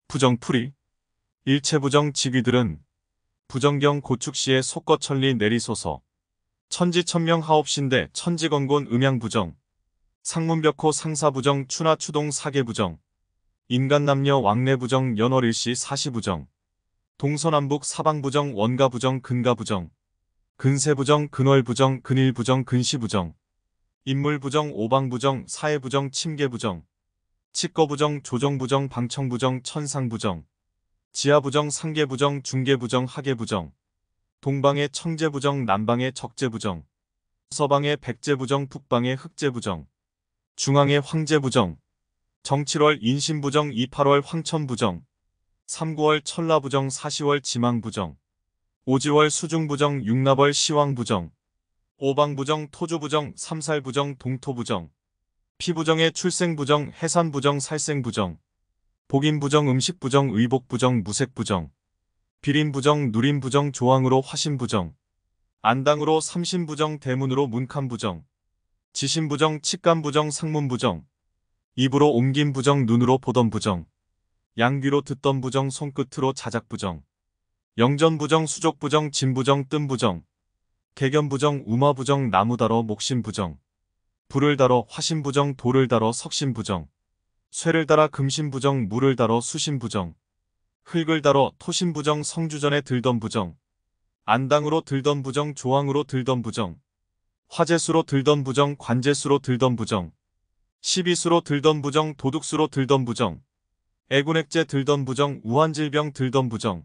부정풀이, 일체부정 직위들은 부정경 고축시에 속거천리 내리소서. 천지천명 하옵신대 천지건곤 음양부정. 상문벽호 상사부정 추나추동 사계부정. 인간남녀 왕래부정 연월일시 사시부정. 동서남북 사방부정 원가부정 근가부정. 근세부정 근월부정 근일부정 근시부정. 인물부정 오방부정 사해부정 침계부정. 치거부정 조정부정 방청부정 천상부정. 지하부정 상계부정 중계부정 하계부정. 동방의 청제부정 남방의 적제부정. 서방의 백제부정 북방의 흑제부정. 중앙의 황제부정. 정7월 인신부정 28월 황천부정. 3, 9월 천라부정 4, 10월 지망부정. 5, 10월 수중부정 6, 납월 시왕부정. 오방부정 토주부정 삼살부정 동토부정. 피부정의 출생부정 해산부정 살생부정. 복인부정 음식부정 의복부정 무색부정. 비린부정 누린부정 조항으로 화신부정. 안당으로 삼신부정 대문으로 문칸부정. 지신부정 칙간부정 상문부정. 입으로 옮긴부정 눈으로 보던부정. 양귀로 듣던부정 손끝으로 자작부정. 영전부정 수족부정 진부정 뜸부정. 개견부정 우마부정 나무다러 목신부정. 불을 달어 화신부정 돌을 달어 석신부정. 쇠를 달아 금신부정 물을 달어 수신부정. 흙을 달어 토신부정 성주전에 들던부정. 안당으로 들던부정 조항으로 들던부정. 화재수로 들던부정 관재수로 들던부정. 시비수로 들던부정 도둑수로 들던부정. 애군액제 들던부정 우한질병 들던부정.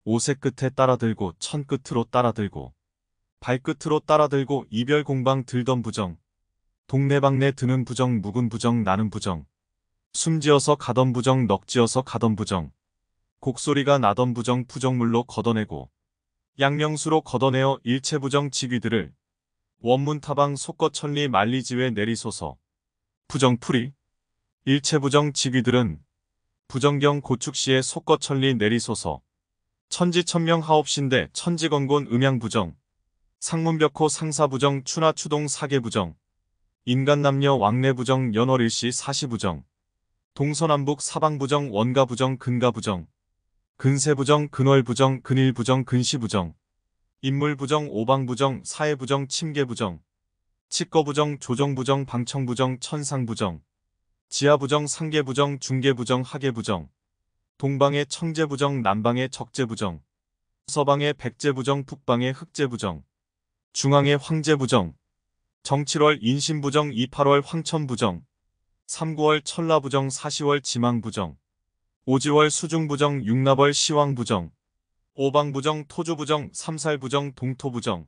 오새 끝에 따라들고 천 끝으로 따라들고. 발끝으로 따라들고 이별공방 들던부정. 동네방네 드는 부정 묵은 부정 나는 부정. 숨지어서 가던 부정 넋지어서 가던 부정. 곡소리가 나던 부정 부정물로 걷어내고. 양명수로 걷어내어 일체부정 직위들을 원문타방 속거천리 만리지회 내리소서. 부정풀이, 일체부정 직위들은 부정경 고축시에 속거천리 내리소서. 천지천명 하옵신대 천지건곤 음양부정. 상문벽호 상사부정 추나추동 사계부정. 인간남녀 왕래부정 연월일시 사시부정. 동서남북 사방부정 원가부정 근가부정. 근세부정 근월부정 근일부정 근시부정. 인물부정 오방부정 사해부정 침계부정. 치거부정 조정부정 방청부정 천상부정. 지하부정 상계부정 중계부정 하계부정. 동방의 청제부정 남방의 적제부정. 서방의 백제부정 북방의 흑제부정. 중앙의 황제부정. 정7월 인신부정 2, 8월 황천부정. 3, 9월 천라부정 4, 10월 지망부정. 5, 10월 수중부정 6, 납월 시왕부정. 오방부정 토주부정 삼살부정 동토부정.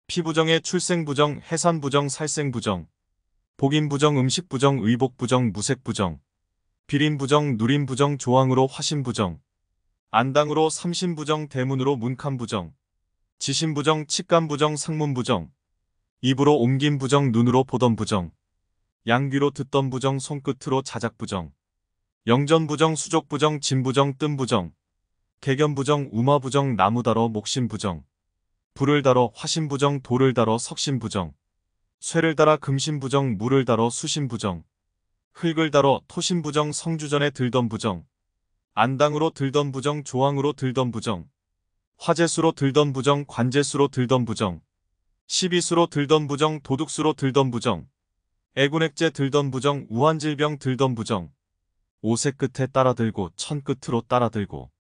피부정의 출생부정 해산부정 살생부정. 복인부정 음식부정 의복부정 무색부정. 비린부정 누린부정 조항으로 화신부정. 안당으로 삼신부정 대문으로 문칸부정. 지신부정 칙간부정 상문부정. 입으로 옮긴부정 눈으로 보던부정. 양귀로 듣던부정 손끝으로 자작부정. 영전부정 수족부정 진부정 뜸부정. 개견부정 우마부정 나무다러 목신부정. 불을 달어 화신부정 돌을 달어 석신부정. 쇠를 달아 금신부정 물을 달어 수신부정. 흙을 달어 토신부정 성주전에 들던부정. 안당으로 들던부정 조항으로 들던부정. 화재수로 들던부정 관재수로 들던부정. 시비수로 들던부정 도둑수로 들던부정. 애군액제 들던부정 우한질병 들던부정. 오새 끝에 따라들고 천 끝으로 따라들고.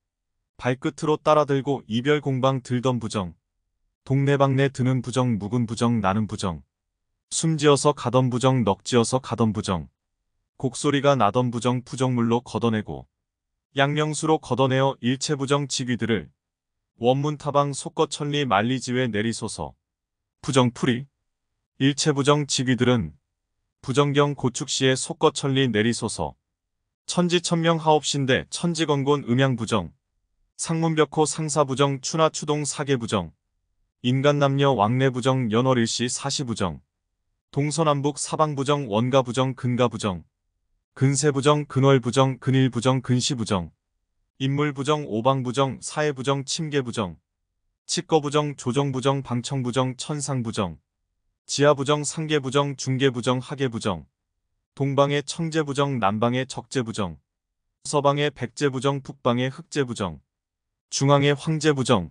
발끝으로 따라들고 이별공방 들던부정. 동네방네 드는 부정 묵은 부정 나는 부정. 숨지어서 가던 부정 넋지어서 가던 부정. 곡소리가 나던 부정 부정물로 걷어내고. 양명수로 걷어내어 일체부정 직위들을 원문타방 속거천리 만리지회 내리소서. 부정풀이, 일체부정 직위들은 부정경 고축시에 속거천리 내리소서. 천지천명 하옵신대 천지건곤 음양부정. 상문벽호 상사부정 추나추동 사계부정. 인간남녀 왕래부정 연월일시 사시부정. 동서남북 사방부정 원가부정 근가부정. 근세부정 근월부정 근일부정 근시부정. 인물부정 오방부정 사해부정 침계부정. 치거부정 조정부정 방청부정 천상부정. 지하부정 상계부정 중계부정 하계부정. 동방의 청제부정 남방의 적제부정. 서방의 백제부정, 북방의 흑제부정, 중앙의 황제부정,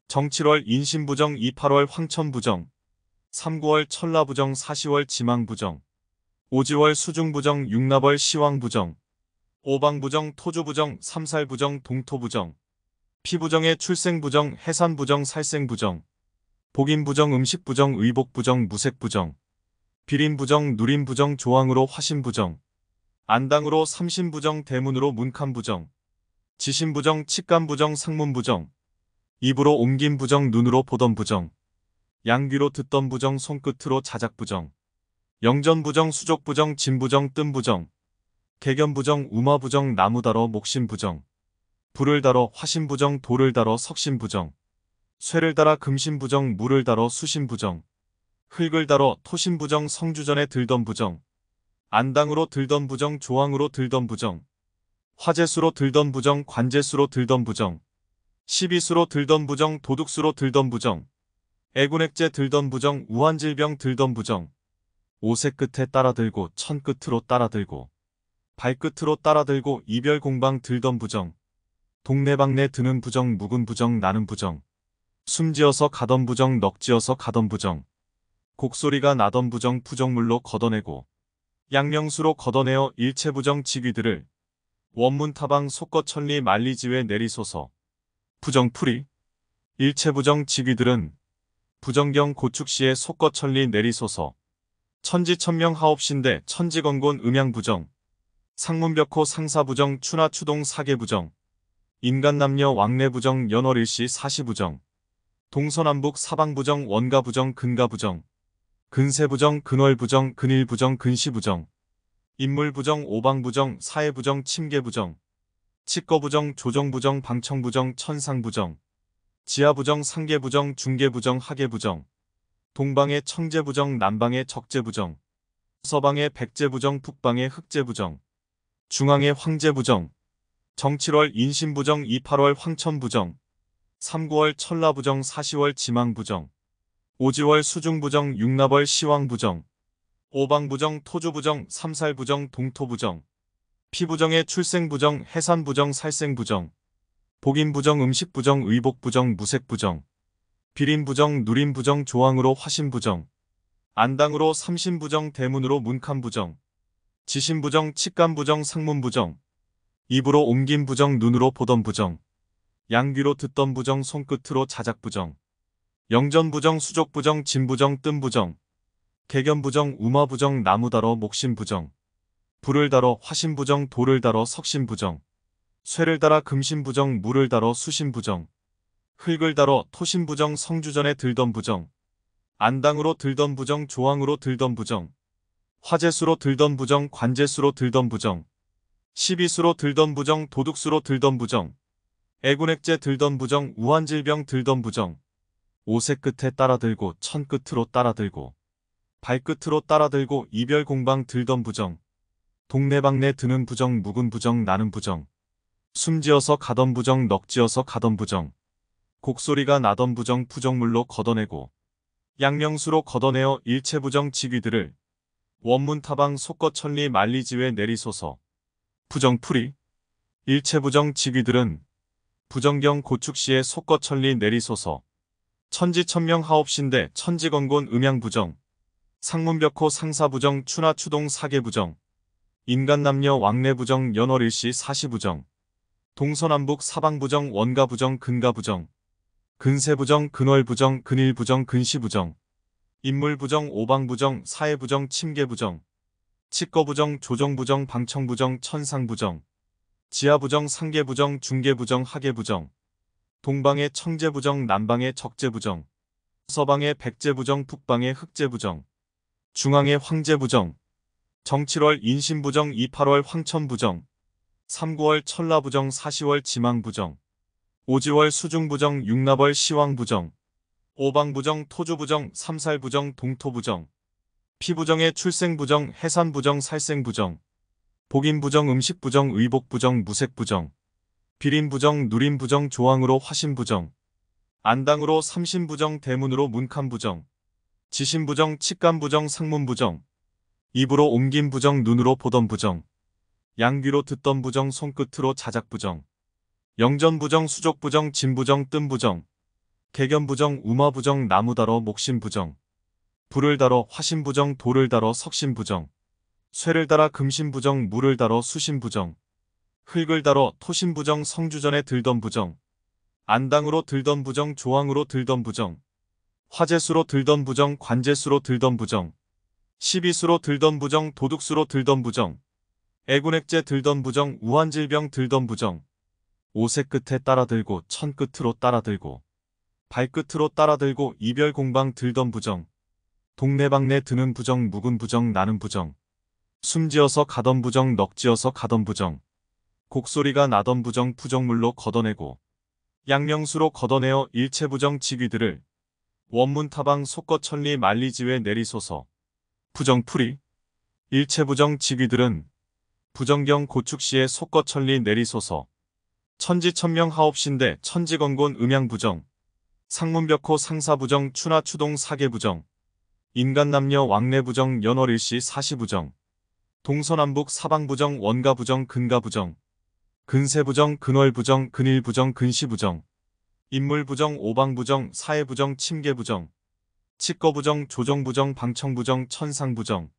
정7월 인신부정, 2-8월 황천부정, 3-9월 천라부정, 4-10월 지망부정, 5-10월 수중부정, 6-납월 시왕부정, 오방부정, 토주부정, 삼살부정, 동토부정, 피부정의 출생부정, 해산부정, 살생부정, 복인부정, 음식부정, 의복부정, 무색부정, 비린부정, 누린부정, 조항으로 화신부정, 안당으로 삼신부정, 대문으로 문칸부정, 지신부정, 칙간부정, 상문부정, 입으로 옮긴부정, 눈으로 보던부정, 양귀로 듣던부정, 손끝으로 자작부정, 영전부정, 수족부정, 진부정, 뜸부정, 개견부정, 우마부정, 나무다러 목신부정, 불을 달어 화신부정, 돌을 달어 석신부정, 쇠를 달아 금신부정, 물을 달어 수신부정, 흙을 달어 토신부정, 성주전에 들던부정, 안당으로 들던부정, 조항으로 들던부정, 화재수로 들던부정, 관재수로 들던부정, 시비수로 들던부정, 도둑수로 들던부정, 애군액제 들던부정, 우한질병 들던부정, 오색 끝에 따라들고 천 끝으로 따라들고 발끝으로 따라들고 이별공방 들던부정, 동네방네 드는 부정, 묵은 부정, 나는 부정, 숨지어서 가던 부정, 넋지어서 가던 부정, 곡소리가 나던 부정, 부정물로 걷어내고 양명수로 걷어내어 일체부정 직위들을 원문타방 속거천리 만리지회 내리소서. 부정풀이 일체부정 직위들은 부정경 고축시에 속거천리 내리소서. 천지천명 하옵신대 천지건곤 음양부정, 상문벽호 상사부정, 추나추동 사계부정, 인간남녀 왕래부정, 연월일시 사시부정, 동서남북 사방부정, 원가부정, 근가부정, 근세부정, 근월부정, 근일부정, 근시부정, 인물부정, 오방부정, 사해부정, 침계부정, 칙거부정, 조정부정, 방청부정, 천상부정, 지하부정, 상계부정, 중계부정, 하계부정, 동방의 청제부정, 남방의 적제부정, 서방의 백제부정, 북방의 흑제부정, 중앙의 황제부정, 정7월 인신부정, 2-8월 황천부정, 3-9월 천라부정, 4-10월 지망부정, 5-10월 수중부정, 6-납월 시왕부정, 오방부정, 토주부정, 삼살부정, 동토부정, 피부정의 출생부정, 해산부정, 살생부정, 복인부정, 음식부정, 의복부정, 무색부정, 비린부정, 누린부정, 조항으로 화신부정, 안당으로 삼신부정, 대문으로 문칸부정, 지신부정, 칙간부정, 상문부정, 입으로 옮긴부정, 눈으로 보던부정, 양귀로 듣던부정, 손끝으로 자작부정, 영전부정, 수족부정, 진부정, 뜸부정, 개견부정, 우마부정, 나무다러 목신부정, 불을 달어 화신부정, 돌을 달어 석신부정, 쇠를 달아 금신부정, 물을 달어 수신부정, 흙을 달어 토신부정, 성주전에 들던부정, 안당으로 들던부정, 조항으로 들던부정, 화재수로 들던부정, 관재수로 들던부정, 시비수로 들던부정, 도둑수로 들던부정, 애군액제 들던부정, 우한질병 들던부정, 오색 끝에 따라들고 천 끝으로 따라들고 발끝으로 따라들고 이별공방 들던부정, 동네방네 드는 부정, 묵은 부정, 나는 부정, 숨지어서 가던 부정, 넋지어서 가던 부정, 곡소리가 나던 부정, 부정물로 걷어내고 양명수로 걷어내어 일체부정 직위들을 원문타방 속거천리 만리지회 내리소서. 부정풀이 일체부정 직위들은 부정경 고축시에 속거천리 내리소서. 천지천명 하옵신대 천지건곤 음양부정, 상문벽호 상사부정, 추나추동 사계부정, 인간남녀 왕래부정, 연월일시 사시부정, 동서남북 사방부정, 원가부정, 근가부정, 근세부정, 근월부정, 근일부정, 근시부정, 인물부정, 오방부정, 사해부정, 침계부정, 칙거부정, 조정부정, 방청부정, 천상부정, 지하부정, 상계부정, 중계부정, 하계부정, 동방의 청제부정, 남방의 적제부정, 서방의 백제부정, 북방의 흑제부정, 중앙의 황제부정, 정7월 인신부정, 2-8월 황천부정, 3-9월 천라부정, 4-10월 지망부정, 5-10월 수중부정, 6-납월 시왕부정, 오방부정, 토주부정, 삼살부정, 동토부정, 피부정의 출생부정, 해산부정, 살생부정, 복인부정, 음식부정, 의복부정, 무색부정, 비린부정, 누린부정, 조항으로 화신부정, 안당으로 삼신부정, 대문으로 문칸부정, 지신부정, 칙간부정, 상문부정, 입으로 옮긴부정, 눈으로 보던부정, 양귀로 듣던 부정 손끝으로 자작부정. 영전부정 수족부정 진부정 뜸부정. 개견부정 우마부정 나무다러 목신부정. 불을 달어 화신부정 돌을 달어 석신부정. 쇠를 달아 금신부정 물을 달어 수신부정. 흙을 달어 토신부정 성주전에 들던 부정. 안당으로 들던 부정 조항으로 들던 부정. 화재수로 들던 부정 관재수로 들던 부정. 시비수로 들던 부정 도둑수로 들던 부정. 애군액제 들던 부정 우환질병 들던 부정. 오새 끝에 따라들고 천 끝으로 따라들고 발끝으로 따라들고 이별공방 들던 부정. 동네방네 드는 부정 묵은 부정 나는 부정. 숨지어서 가던 부정 넋지어서 가던 부정. 곡소리가 나던 부정 부정물로 걷어내고 양명수로 걷어내어 일체부정 지귀들을 원문타방 속거천리 만리지회 내리소서. 부정풀이 일체부정 지귀들은 부정경 고축시에 속거천리 내리소서. 천지천명 하옵신대 천지건곤 음양부정. 상문벽호 상사부정 추나추동 사계부정. 인간남녀 왕래부정 연월일시 사시부정. 동서남북 사방부정 원가부정 근가부정. 근세부정 근월부정 근일부정 근시부정. 인물부정 오방부정 사해부정 침계부정. 치거부정 조정부정 방청부정 천상부정.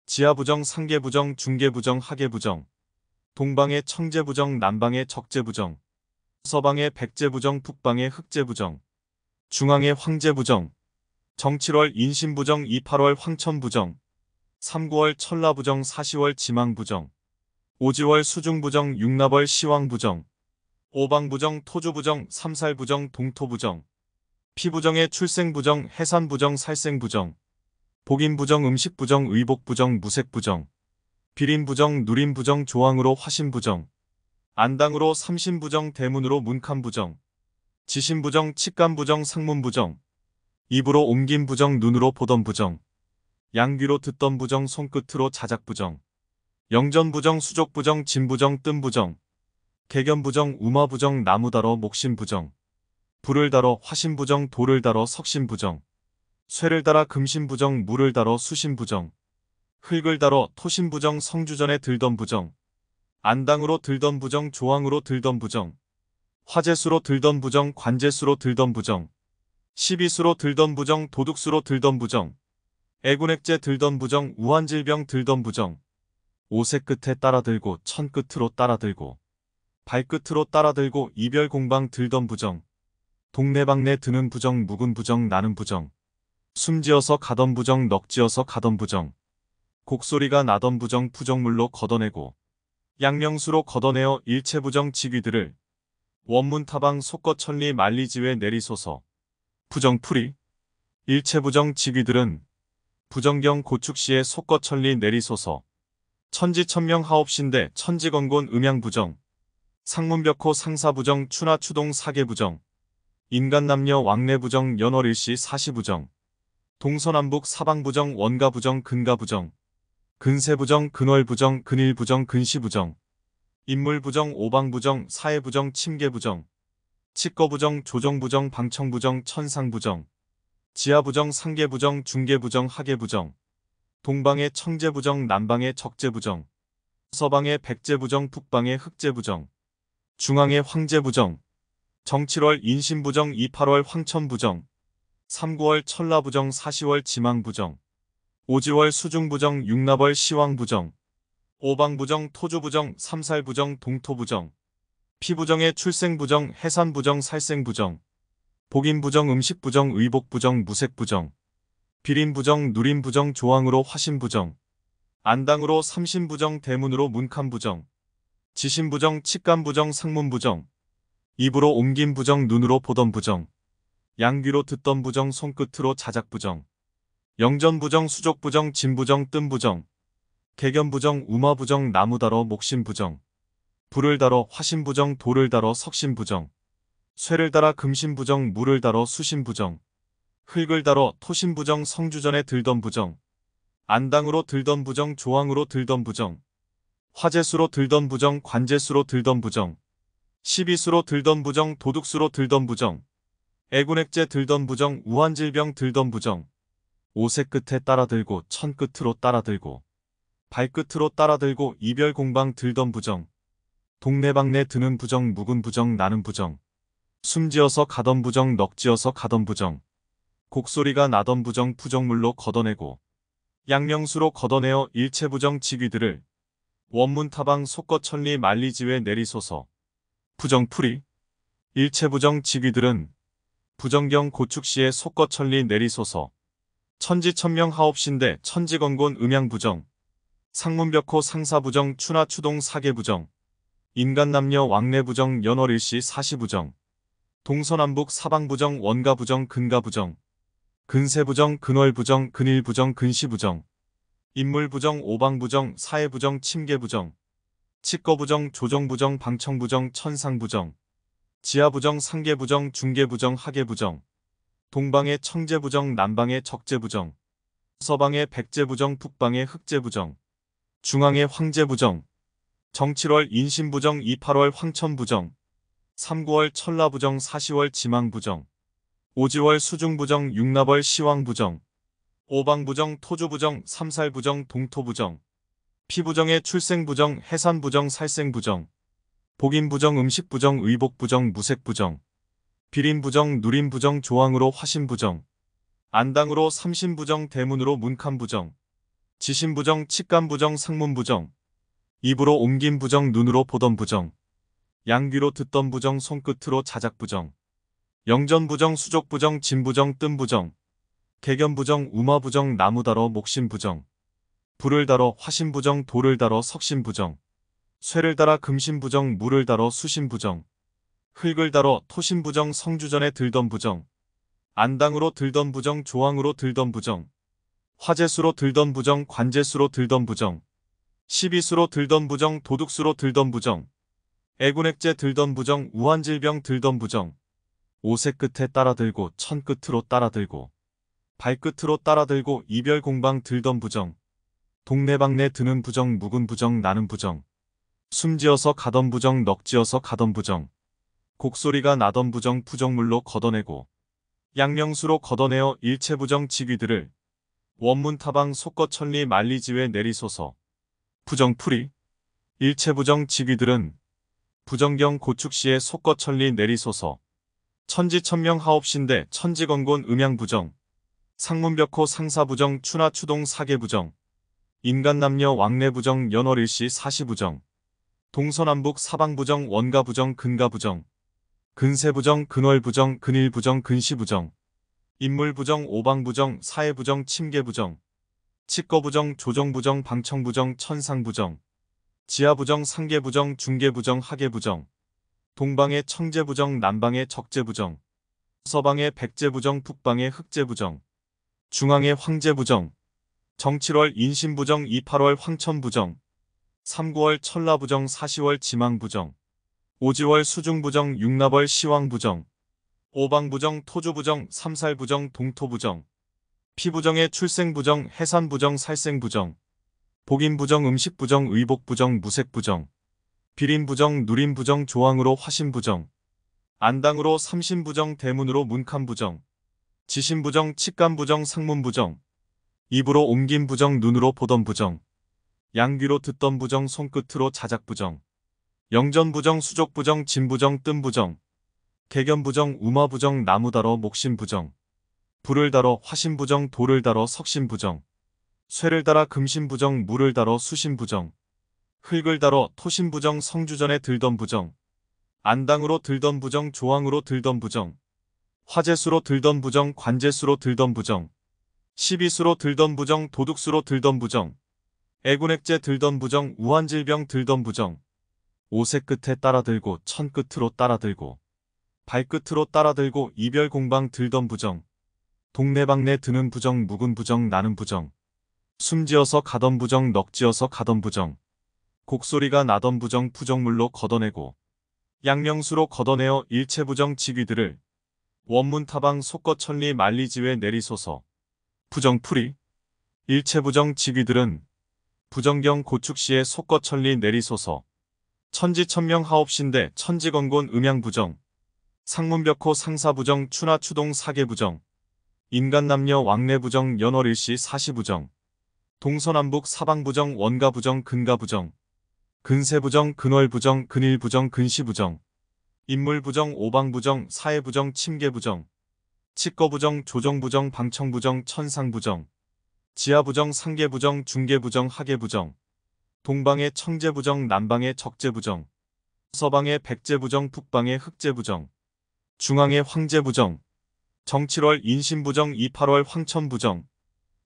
지하부정 상계부정 중계부정 하계부정. 동방의 청제부정 남방의 적제부정. 서방의 백제부정 북방의 흑제부정. 중앙의 황제부정. 정7월 인신부정 28월 황천부정. 3, 9월 천라부정 4, 10월 지망부정. 5, 10월 수중부정 6, 납월 시왕부정. 오방부정 토주부정 삼살부정 동토부정. 피부정의 출생부정 해산부정 살생부정. 복인부정 음식부정 의복부정 무색부정. 비린부정 누린부정 조항으로 화신부정. 안당으로 삼신부정 대문으로 문칸부정. 지신부정 칙간부정 상문부정. 입으로 옮긴 부정 눈으로 보던 부정. 양귀로 듣던 부정 손끝으로 자작부정. 영전부정 수족부정 진부정 뜸부정. 개견부정 우마부정 나무다러 목신부정. 불을 달어 화신부정 돌을 달어 석신부정. 쇠를 달아 금신부정 물을 달어 수신부정. 흙을 달어 토신부정 성주전에 들던 부정. 안당으로 들던 부정 조항으로 들던 부정. 화재수로 들던 부정 관재수로 들던 부정. 시비수로 들던 부정 도둑수로 들던 부정. 애군액제 들던 부정 우환질병 들던 부정. 오새 끝에 따라들고 천 끝으로 따라들고 발끝으로 따라들고 이별공방 들던 부정. 동네방네 드는 부정 묵은 부정 나는 부정. 숨지어서 가던 부정 넋지어서 가던 부정. 곡소리가 나던 부정 부정물로 걷어내고 양명수로 걷어내어 일체부정 지귀들을 원문타방 속거천리 만리지회 내리소서. 부정풀이 일체부정 지귀들은 부정경 고축시에 속거천리 내리소서. 천지천명 하옵신대 천지건곤 음양부정. 상문벽호 상사부정 추나추동 사계부정. 인간남녀 왕래부정 연월일시 사시부정. 동서남북 사방부정 원가부정 근가부정. 근세부정 근월부정 근일부정 근시부정. 인물부정 오방부정 사해부정 침계부정. 치거부정 조정부정 방청부정 천상부정. 지하부정 상계부정 중계부정 하계부정. 동방의 청제부정 남방의 적제부정. 서방의 백제부정 북방의 흑제부정. 중앙의 황제부정. 정7월 인신부정 2, 8월 황천부정. 3, 9월 천라부정 4, 10월 지망부정. 5, 10월 수중부정 6, 납월 시왕부정. 오방부정 토주부정 삼살부정 동토부정. 피부정의 출생부정 해산부정 살생부정. 복인부정 음식부정 의복부정 무색부정. 비린부정 누린부정 조항으로 화신부정. 안당으로 삼신부정 대문으로 문칸부정. 지신부정 칙간부정 상문부정. 입으로 옮긴 부정 눈으로 보던 부정. 양귀로 듣던 부정 손끝으로 자작부정. 영전부정 수족부정 진부정 뜸부정. 개견부정 우마부정 나무다러 목신부정. 불을 달어 화신부정 돌을 달어 석신부정. 쇠를 달아 금신부정 물을 달어 수신부정. 흙을 달어 토신부정 성주전에 들던 부정. 안당으로 들던 부정 조항으로 들던 부정. 화재수로 들던 부정 관재수로 들던 부정. 시비수로 들던 부정 도둑수로 들던 부정. 애군액제 들던 부정 우환질병 들던 부정. 오새 끝에 따라들고 천 끝으로 따라들고 발끝으로 따라들고 이별 공방 들던 부정. 동네방네 드는 부정 묵은 부정 나는 부정. 숨지어서 가던 부정 넋지어서 가던 부정. 곡소리가 나던 부정 부정물로 걷어내고 양명수로 걷어내어 일체부정 직위들을 원문타방 속거천리 만리지회 내리소서. 부정풀이 일체부정 직위들은 부정경 고축시에 속거천리 내리소서. 천지천명 하옵신대 천지건곤 음양부정. 상문벽호 상사부정 추나추동 사계부정. 인간남녀 왕래부정 연월일시 사시부정. 동서남북 사방부정 원가부정 근가부정. 근세부정 근월부정 근일부정 근시부정. 인물부정 오방부정 사회부정 침계부정. 치거부정 조정부정 방청부정 천상부정. 지하부정 상계부정 중계부정 하계부정. 동방의 청제부정 남방의 적제부정. 서방의 백제부정 북방의 흑제부정. 중앙의 황제부정. 정7월 인신부정 28월 황천부정. 3, 9월 천라부정 4, 10월 지망부정. 5, 10월 수중부정 6납월 시왕부정. 오방부정 토주부정 삼살부정 동토부정. 피부정의 출생부정 해산부정 살생부정. 복인부정 음식부정 의복부정 무색부정. 비린부정 누린부정 조항으로 화신부정. 안당으로 삼신부정 대문으로 문칸부정. 지신부정 칙간부정 상문부정. 입으로 옮긴 부정 눈으로 보던 부정. 양귀로 듣던 부정 손끝으로 자작부정. 영전부정 수족부정 진부정 뜸부정. 개견부정 우마부정 나무다러 목신부정. 불을 달어 화신부정 돌을 달어 석신부정. 쇠를 달아 금신부정 물을 달어 수신부정. 흙을 달어 토신부정 성주전에 들던 부정. 안당으로 들던 부정 조항으로 들던 부정. 화재수로 들던 부정 관재수로 들던 부정. 시비수로 들던 부정 도둑수로 들던 부정. 애군액제 들던 부정 우한질병 들던 부정. 오새 끝에 따라들고 천 끝으로 따라들고 발끝으로 따라들고 이별 공방 들던 부정. 동네방네 드는 부정 묵은 부정 나는 부정. 숨지어서 가던 부정 넋지어서 가던 부정. 곡소리가 나던 부정 부정물로 걷어내고 양명수로 걷어내어 일체부정 직위들을 원문타방 속거천리 만리지회 내리소서. 부정풀이 일체부정 직위들은 부정경 고축시에 속거천리 내리소서. 천지천명 하옵신대 천지건곤 음양부정. 상문벽호 상사부정 추나추동 사계부정. 인간남녀 왕래부정 연월일시 사시부정. 동서남북 사방부정 원가부정 근가부정. 근세부정 근월부정 근일부정 근시부정. 인물부정 오방부정 사회부정 침계부정. 치거부정 조정부정 방청부정 천상부정. 지하부정 상계부정 중계부정 하계부정. 동방의 청제부정 남방의 적제부정. 서방의 백제부정 북방의 흑제부정. 중앙의 황제부정. 정7월 인신부정 2, 8월 황천부정. 3, 9월 천라부정 4, 10월 지망부정. 5, 10월 수중부정 6납월 시왕부정. 오방부정 토주부정 삼살부정 동토부정. 피부정의 출생부정 해산부정 살생부정. 복인부정 음식부정 의복부정 무색부정. 비린부정 누린부정 조항으로 화신부정. 안당으로 삼신부정 대문으로 문칸부정. 지신부정 칙간부정 상문부정. 입으로 옮긴 부정 눈으로 보던 부정. 양귀로 듣던 부정 손끝으로 자작부정. 영전부정 수족부정 진부정 뜸부정. 개견부정 우마부정 나무다러 목신부정. 불을 달어 화신부정 돌을 달어 석신부정. 쇠를 달아 금신부정 물을 달어 수신부정. 흙을 달어 토신부정 성주전에 들던 부정. 안당으로 들던 부정 조항으로 들던 부정. 화재수로 들던 부정 관재수로 들던 부정. 시비수로 들던 부정 도둑수로 들던 부정. 애군액제 들던 부정 우한질병 들던 부정. 오새 끝에 따라들고 천 끝으로 따라들고 발끝으로 따라들고 이별 공방 들던 부정. 동네방네 드는 부정 묵은 부정 나는 부정. 숨지어서 가던 부정 넋지어서 가던 부정. 곡소리가 나던 부정 부정물로 걷어내고 양명수로 걷어내어 일체부정 직위들을 원문타방 속거천리 만리지회 내리소서. 부정풀이 일체부정 직위들은 부정경 고축시에 속거천리 내리소서. 천지천명 하옵신대 천지건곤 음양부정. 상문벽호 상사부정 추나추동 사계부정. 인간남녀 왕래부정 연월일시 사시부정. 동서남북 사방부정 원가부정 근가부정 근세부정 근월부정 근일부정 근시부정 인물부정 오방부정 사해부정 침계부정 치거부정 조정부정 방청부정 천상부정 지하부정 상계부정 중계부정 하계부정 동방의 청제부정 남방의 적제부정 서방의 백제부정 북방의 흑제부정 중앙의 황제부정 정7월 인신부정 28월 황천부정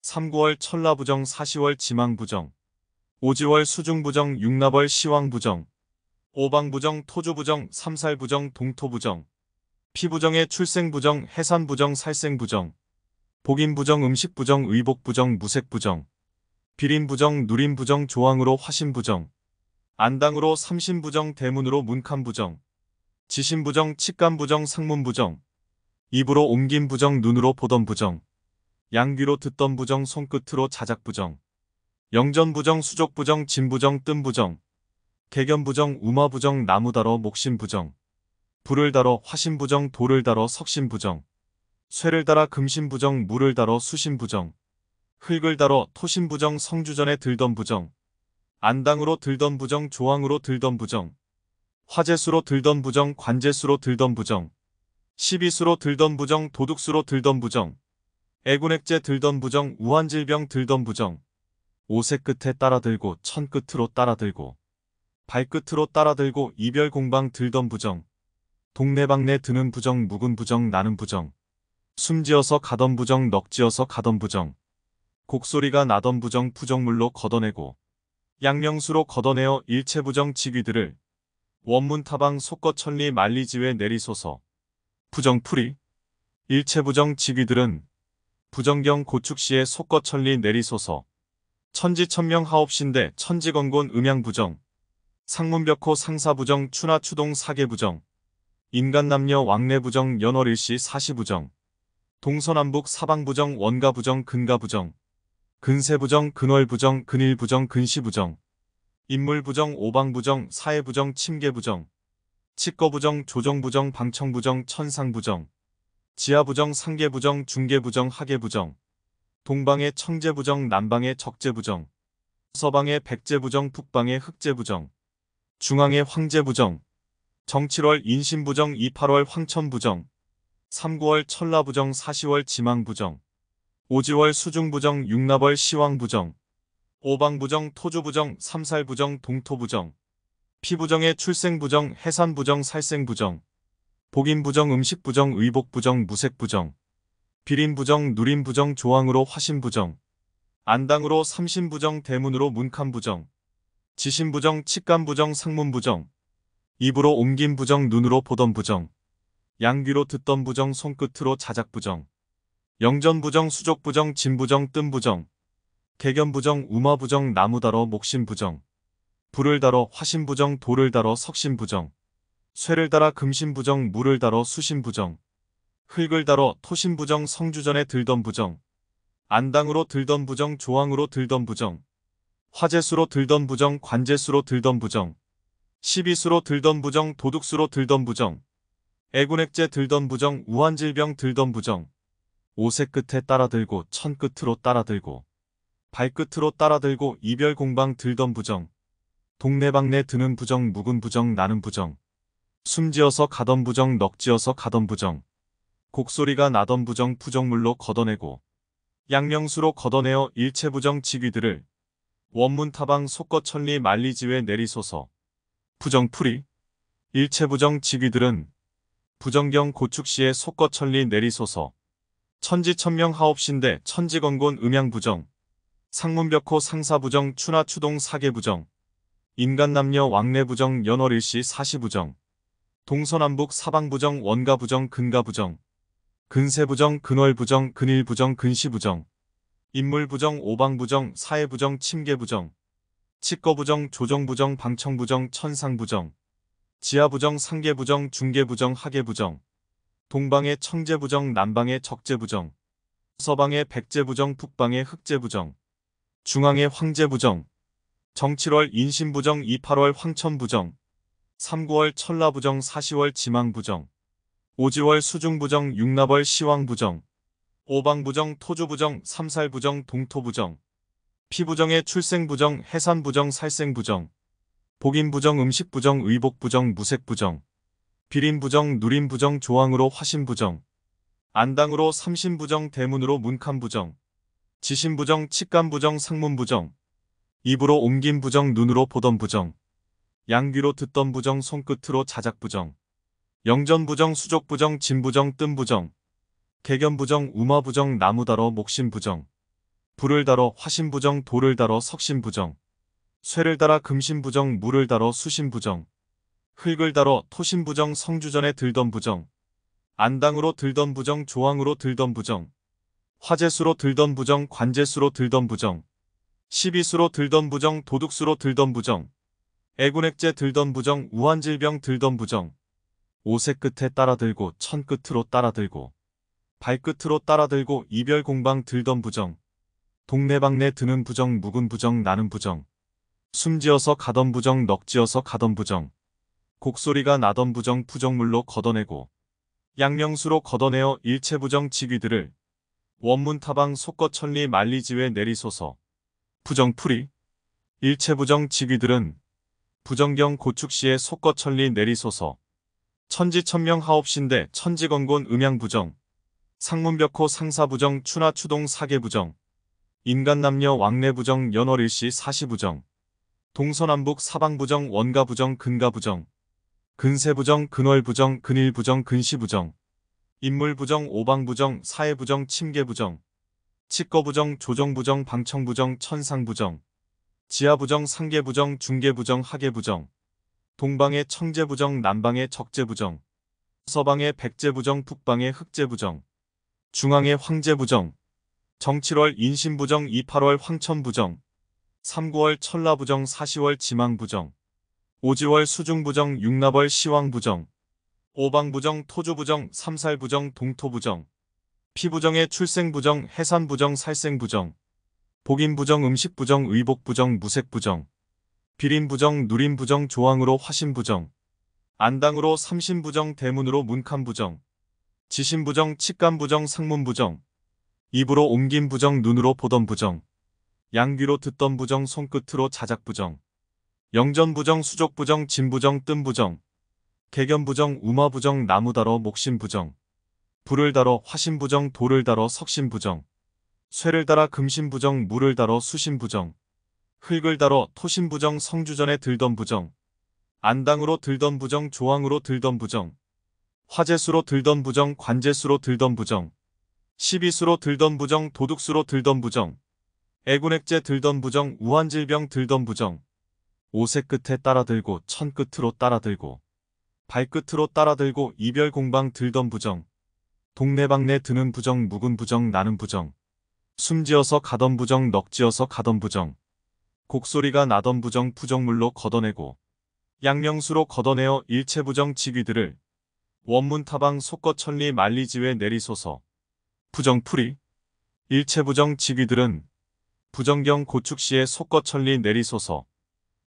3, 9월 천라부정 4, 10월 지망부정 5, 10월 수중부정 6, 납월 시왕부정 오방부정 토주부정 3, 살부정 동토부정 피부정의 출생부정 해산부정 살생부정 복인부정 음식부정 의복부정 무색부정 비린부정 누린부정 조항으로 화신부정 안당으로 삼신부정 대문으로 문칸부정 지신부정 칙간부정 상문부정 입으로 옮긴부정 눈으로 보던부정 양귀로 듣던부정 손끝으로 자작부정 영전부정 수족부정 진부정 뜸부정 개견부정 우마부정 나무다러 목신부정 불을 달어 화신부정 돌을 달어 석신부정 쇠를 달아 금신부정 물을 달어 수신부정 흙을 달어 토신부정 성주전에 들던부정 안당으로 들던부정 조항으로 들던부정 화재수로 들던부정 관재수로 들던부정 시비수로 들던부정 도둑수로 들던부정 애군액제 들던부정 우한질병 들던부정 오새 끝에 따라들고 천 끝으로 따라들고 발끝으로 따라들고 이별공방 들던부정 동네방네 드는 부정 묵은 부정 나는 부정 숨지어서 가던 부정 넋지어서 가던 부정 곡소리가 나던 부정 부정물로 걷어내고 양명수로 걷어내어 일체부정 직위들을 원문타방 속거천리 만리지회 내리소서. 부정풀이 일체부정 직위들은 부정경 고축시에 속거천리 내리소서. 천지천명 하옵신대 천지건곤 음양부정 상문벽호 상사부정 추나추동 사계부정 인간남녀 왕래부정 연월일시 사시부정 동서남북 사방부정 원가부정 근가부정 근세부정 근월부정 근일부정 근시부정 인물부정 오방부정 사해부정 침계부정 치거부정 조정부정 방청부정 천상부정 지하부정 상계부정 중계부정 하계부정 동방의 청제부정 남방의 적제부정 서방의 백제부정 북방의 흑제부정 중앙의 황제부정 정7월 인신부정 2, 8월 황천부정 3, 9월 천라부정 4, 10월 지망부정 5, 10월 수중부정 6, 납월 시왕부정 오방부정 토주부정 3, 살부정 동토부정 피부정의 출생부정 해산부정 살생부정 복인부정 음식부정 의복부정 무색부정 비린부정 누린부정 조항으로 화신부정 안당으로 삼신부정 대문으로 문칸부정 지신부정 칙간부정 상문부정 입으로 옮긴부정 눈으로 보던부정 양귀로 듣던부정 손끝으로 자작부정 영전부정 수족부정 진부정 뜸부정 개견부정 우마부정 나무다러 목신부정 불을 달어 화신부정 돌을 달어 석신부정 쇠를 달아 금신부정 물을 달어 수신부정 흙을 달어 토신부정 성주전에 들던부정 안당으로 들던부정 조항으로 들던부정 화재수로 들던부정 관재수로 들던부정 시비수로 들던부정 도둑수로 들던부정 애군액제 들던부정 우한질병 들던부정 오새 끝에 따라들고 천 끝으로 따라들고 발끝으로 따라들고 이별공방 들던부정 동네방네 드는 부정 묵은 부정 나는 부정 숨지어서 가던 부정 넋지어서 가던 부정 곡소리가 나던 부정 부정물로 걷어내고 양명수로 걷어내어 일체부정 직위들을 원문타방 속거천리 만리지회 내리소서. 부정풀이 일체부정 직위들은 부정경 고축시에 속거천리 내리소서. 천지천명 하옵신대 천지건곤 음양부정 상문벽호 상사부정 추나추동 사계부정 인간남녀 왕래부정 연월일시 사시부정 동서남북 사방부정 원가부정 근가부정 근세부정 근월부정 근일부정 근시부정 인물부정 오방부정 사해부정 침계부정 치거부정 조정부정 방청부정 천상부정 지하부정 상계부정 중계부정 하계부정 동방의 청제부정 남방의 적제부정 서방의 백제부정 북방의 흑제부정 중앙의 황제부정 정7월 인신부정 2, 8월 황천부정 3, 9월 천라부정 4, 10월 지망부정 5, 10월 수중부정 6, 납월 시왕부정 오방부정 토주부정 3, 살부정 동토부정 피부정의 출생부정, 해산부정, 살생부정, 복인부정, 음식부정, 의복부정, 무색부정, 비린부정, 누린부정, 조항으로 화신부정, 안당으로 삼신부정, 대문으로 문칸부정, 지신부정, 칙간부정, 상문부정, 입으로 옮긴 부정, 눈으로 보던 부정, 양귀로 듣던 부정, 손끝으로 자작부정, 영전부정, 수족부정, 진부정, 뜸부정, 개견부정, 우마부정, 나무다러, 목신부정, 불을 달어 화신부정, 돌을 달어 석신부정, 쇠를 달아 금신부정, 물을 달어 수신부정, 흙을 달어 토신부정, 성주전에 들던 부정, 안당으로 들던 부정, 조항으로 들던 부정, 화재수로 들던 부정, 관재수로 들던 부정, 시비수로 들던 부정, 도둑수로 들던 부정, 애군액제 들던 부정, 우환질병 들던 부정, 오색 끝에 따라들고 천 끝으로 따라들고 발끝으로 따라들고 이별공방 들던 부정, 동네방네 드는 부정, 묵은 부정, 나는 부정, 숨지어서 가던 부정, 넋지어서 가던 부정, 곡소리가 나던 부정, 부정물로 걷어내고 양명수로 걷어내어 일체부정 지귀들을 원문타방 속거천리 만리지회 내리소서. 부정풀이 일체부정 지귀들은 부정경 고축시에 속거천리 내리소서. 천지천명 하옵신대 천지건곤 음양부정, 상문벽호 상사부정, 추나추동 사계부정, 인간남녀 왕래부정, 연월일시 사시부정, 동서남북 사방부정, 원가부정, 근가부정, 근세부정, 근월부정, 근일부정, 근시부정, 인물부정, 오방부정, 사해부정, 침계부정, 칙거부정, 조정부정, 방청부정, 천상부정, 지하부정, 상계부정, 중계부정, 하계부정, 동방의 청제부정, 남방의 적제부정, 서방의 백제부정, 북방의 흑제부정, 중앙의 황제부정, 정칠월 인신부정, 28월 황천부정, 3구월 천라부정, 4시월 지망부정, 5지월 수중부정, 6납월 시왕부정, 오방부정, 토주부정, 삼살부정, 동토부정, 피부정의 출생부정, 해산부정, 살생부정, 복인부정, 음식부정, 의복부정, 무색부정, 비린부정, 누린부정, 조항으로 화신부정, 안당으로 삼신부정, 대문으로 문칸부정, 지신부정, 칙간부정, 상문부정, 입으로 옮긴 부정, 눈으로 보던 부정, 양귀로 듣던 부정, 손끝으로 자작부정, 영전부정, 수족부정, 진부정, 뜸부정, 개견부정, 우마부정, 나무다러, 목신부정, 불을 달어 화신부정, 돌을 달어 석신부정, 쇠를 달아 금신부정, 물을 달어 수신부정, 흙을 달어 토신부정, 성주전에 들던 부정, 안당으로 들던 부정, 조항으로 들던 부정, 화재수로 들던 부정, 관재수로 들던 부정, 시비수로 들던 부정, 도둑수로 들던 부정, 애군액제 들던 부정, 우환질병 들던 부정, 오색 끝에 따라들고 천 끝으로 따라들고 발끝으로 따라들고 이별공방 들던 부정, 동네방네 드는 부정, 묵은 부정, 나는 부정, 숨지어서 가던 부정, 넋지어서 가던 부정, 곡소리가 나던 부정, 부정물로 걷어내고 양명수로 걷어내어 일체부정 지귀들을 원문타방 속거천리 만리지회 내리소서. 부정풀이 일체부정 지귀들은 부정경 고축시에 속거천리 내리소서.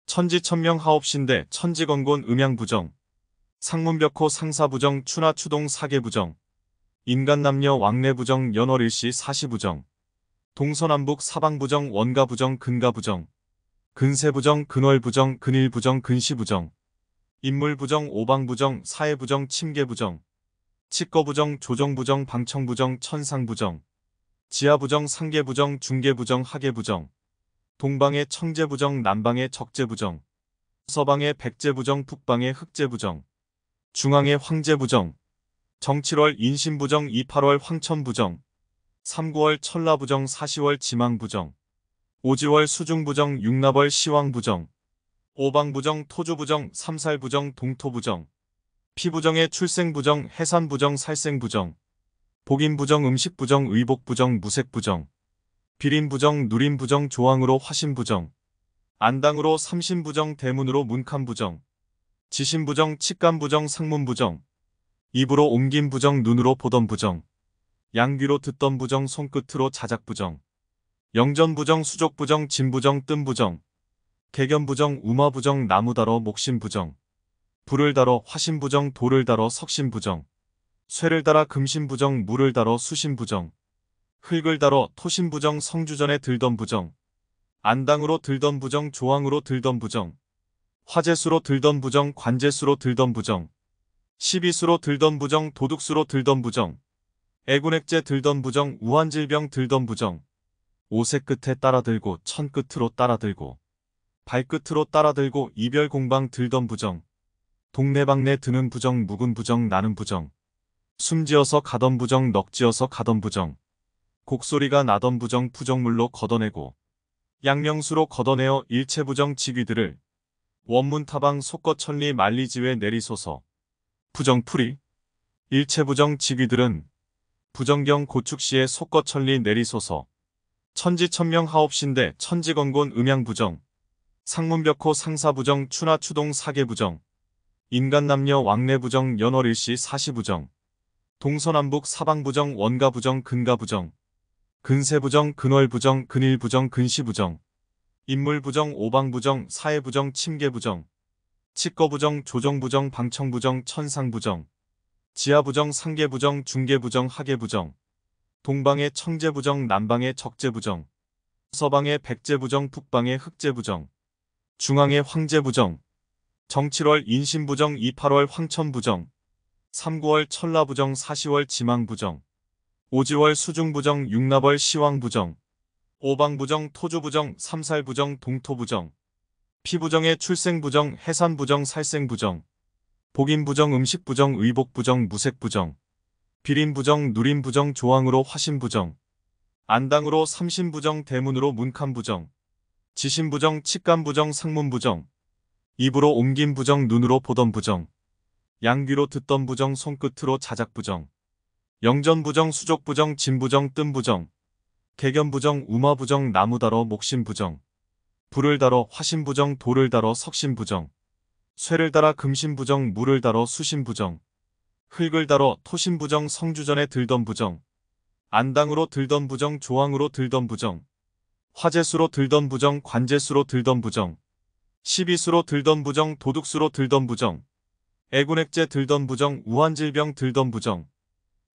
천지천명 하옵신대 천지건곤 음양부정, 상문벽호 상사부정, 추나추동 사계부정, 인간남녀 왕래부정, 연월일시 사시부정, 동서남북 사방부정, 원가부정, 근가부정, 근세부정, 근월부정, 근일부정, 근시부정, 인물부정, 오방부정, 사해부정, 침계부정, 칙거부정, 조정부정, 방청부정, 천상부정, 지하부정, 상계부정, 중계부정, 하계부정, 동방의 청제부정, 남방의 적제부정, 서방의 백제부정, 북방의 흑제부정, 중앙의 황제부정, 정칠월 인신부정, 28월 황천부정, 3구월 천라부정, 4시월 지망부정, 5지월 수중부정, 6납월 시왕부정, 오방부정, 토주부정, 삼살부정, 동토부정, 피부정의 출생부정, 해산부정, 살생부정, 복인부정, 음식부정, 의복부정, 무색부정, 비린부정, 누린부정, 조항으로 화신부정, 안당으로 삼신부정, 대문으로 문칸부정, 지신부정, 칙간부정, 상문부정, 입으로 옮긴 부정, 눈으로 보던 부정, 양귀로 듣던 부정, 손끝으로 자작부정, 영전부정, 수족부정, 진부정, 뜸부정, 개견부정, 우마부정, 나무다러, 목신부정, 불을 달어 화신부정, 돌을 달어 석신부정, 쇠를 달아 금신부정, 물을 달어 수신부정, 흙을 달어 토신부정, 성주전에 들던 부정, 안당으로 들던 부정 조항으로 들던 부정, 화재수로 들던 부정 관재수로 들던 부정, 시비수로 들던 부정 도둑수로 들던 부정, 애군액제 들던 부정 우환질병 들던 부정, 오새 끝에 따라들고 천 끝으로 따라들고 발끝으로 따라들고 이별공방 들던 부정, 동네방네 드는 부정 묵은 부정 나는 부정, 숨지어서 가던 부정 넋지어서 가던 부정, 곡소리가 나던 부정 부정물로 걷어내고 양명수로 걷어내어 일체부정 지귀들을 원문타방 속거천리 만리지회 내리소서. 부정풀이 일체부정 지귀들은 부정경 고축시에 속거천리 내리소서. 천지천명 하옵신대 천지건곤 음양부정 상문벽호 상사부정 추나추동 사계부정 인간남녀 왕래부정 연월일시 사시부정 동서남북 사방부정 원가부정 근가부정 근세부정 근월부정 근일부정 근시부정 인물부정 오방부정 사해부정 침계부정 치거부정 조정부정 방청부정 천상부정 지하부정 상계부정 중계부정 하계부정 동방의 청제부정 남방의 적제부정 서방의 백제부정 북방의 흑제부정 중앙의 황제부정 정7월 인신부정 28월 황천부정 3, 9월 천라부정 4, 10월 지망부정 5, 10월 수중부정 6, 납월 시왕부정 오방부정 토주부정 3, 살부정 동토부정 피부정의 출생부정 해산부정 살생부정 복인부정 음식부정 의복부정 무색부정 비린부정 누린부정 조항으로 화신부정 안당으로 삼신부정 대문으로 문칸부정 지신부정 칙간부정 상문부정 입으로 옮긴 부정 눈으로 보던 부정 양귀로 듣던 부정 손끝으로 자작부정 영전부정 수족부정 진부정 뜸부정 개견부정 우마부정 나무다러 목신부정 불을 달어 화신부정 돌을 달어 석신부정 쇠를 달아 금신부정 물을 달어 수신부정 흙을 달어 토신부정 성주전에 들던 부정 안당으로 들던 부정 조항으로 들던 부정 화재수로 들던 부정 관재수로 들던 부정 시비수로 들던 부정 도둑수로 들던 부정 애군액제 들던 부정 우환질병 들던 부정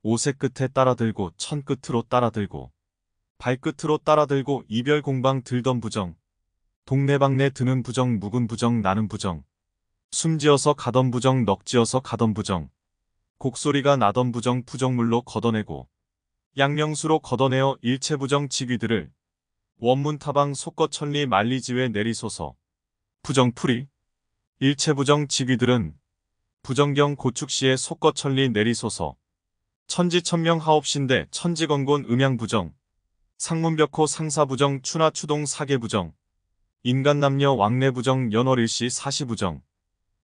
오새 끝에 따라들고 천 끝으로 따라들고 발끝으로 따라들고 이별공방 들던 부정 동네방네 드는 부정 묵은 부정 나는 부정 숨지어서 가던 부정 넋지어서 가던 부정 곡소리가 나던 부정 부정물로 걷어내고 양명수로 걷어내어 일체부정 지귀들을 원문타방 속거천리 만리지회 내리소서. 부정풀이 일체부정 지귀들은 부정경 고축시에 속거천리 내리소서. 천지천명 하옵신대 천지건곤 음양부정 상문벽호 상사부정 추나추동 사계부정 인간남녀 왕래부정 연월일시 사시부정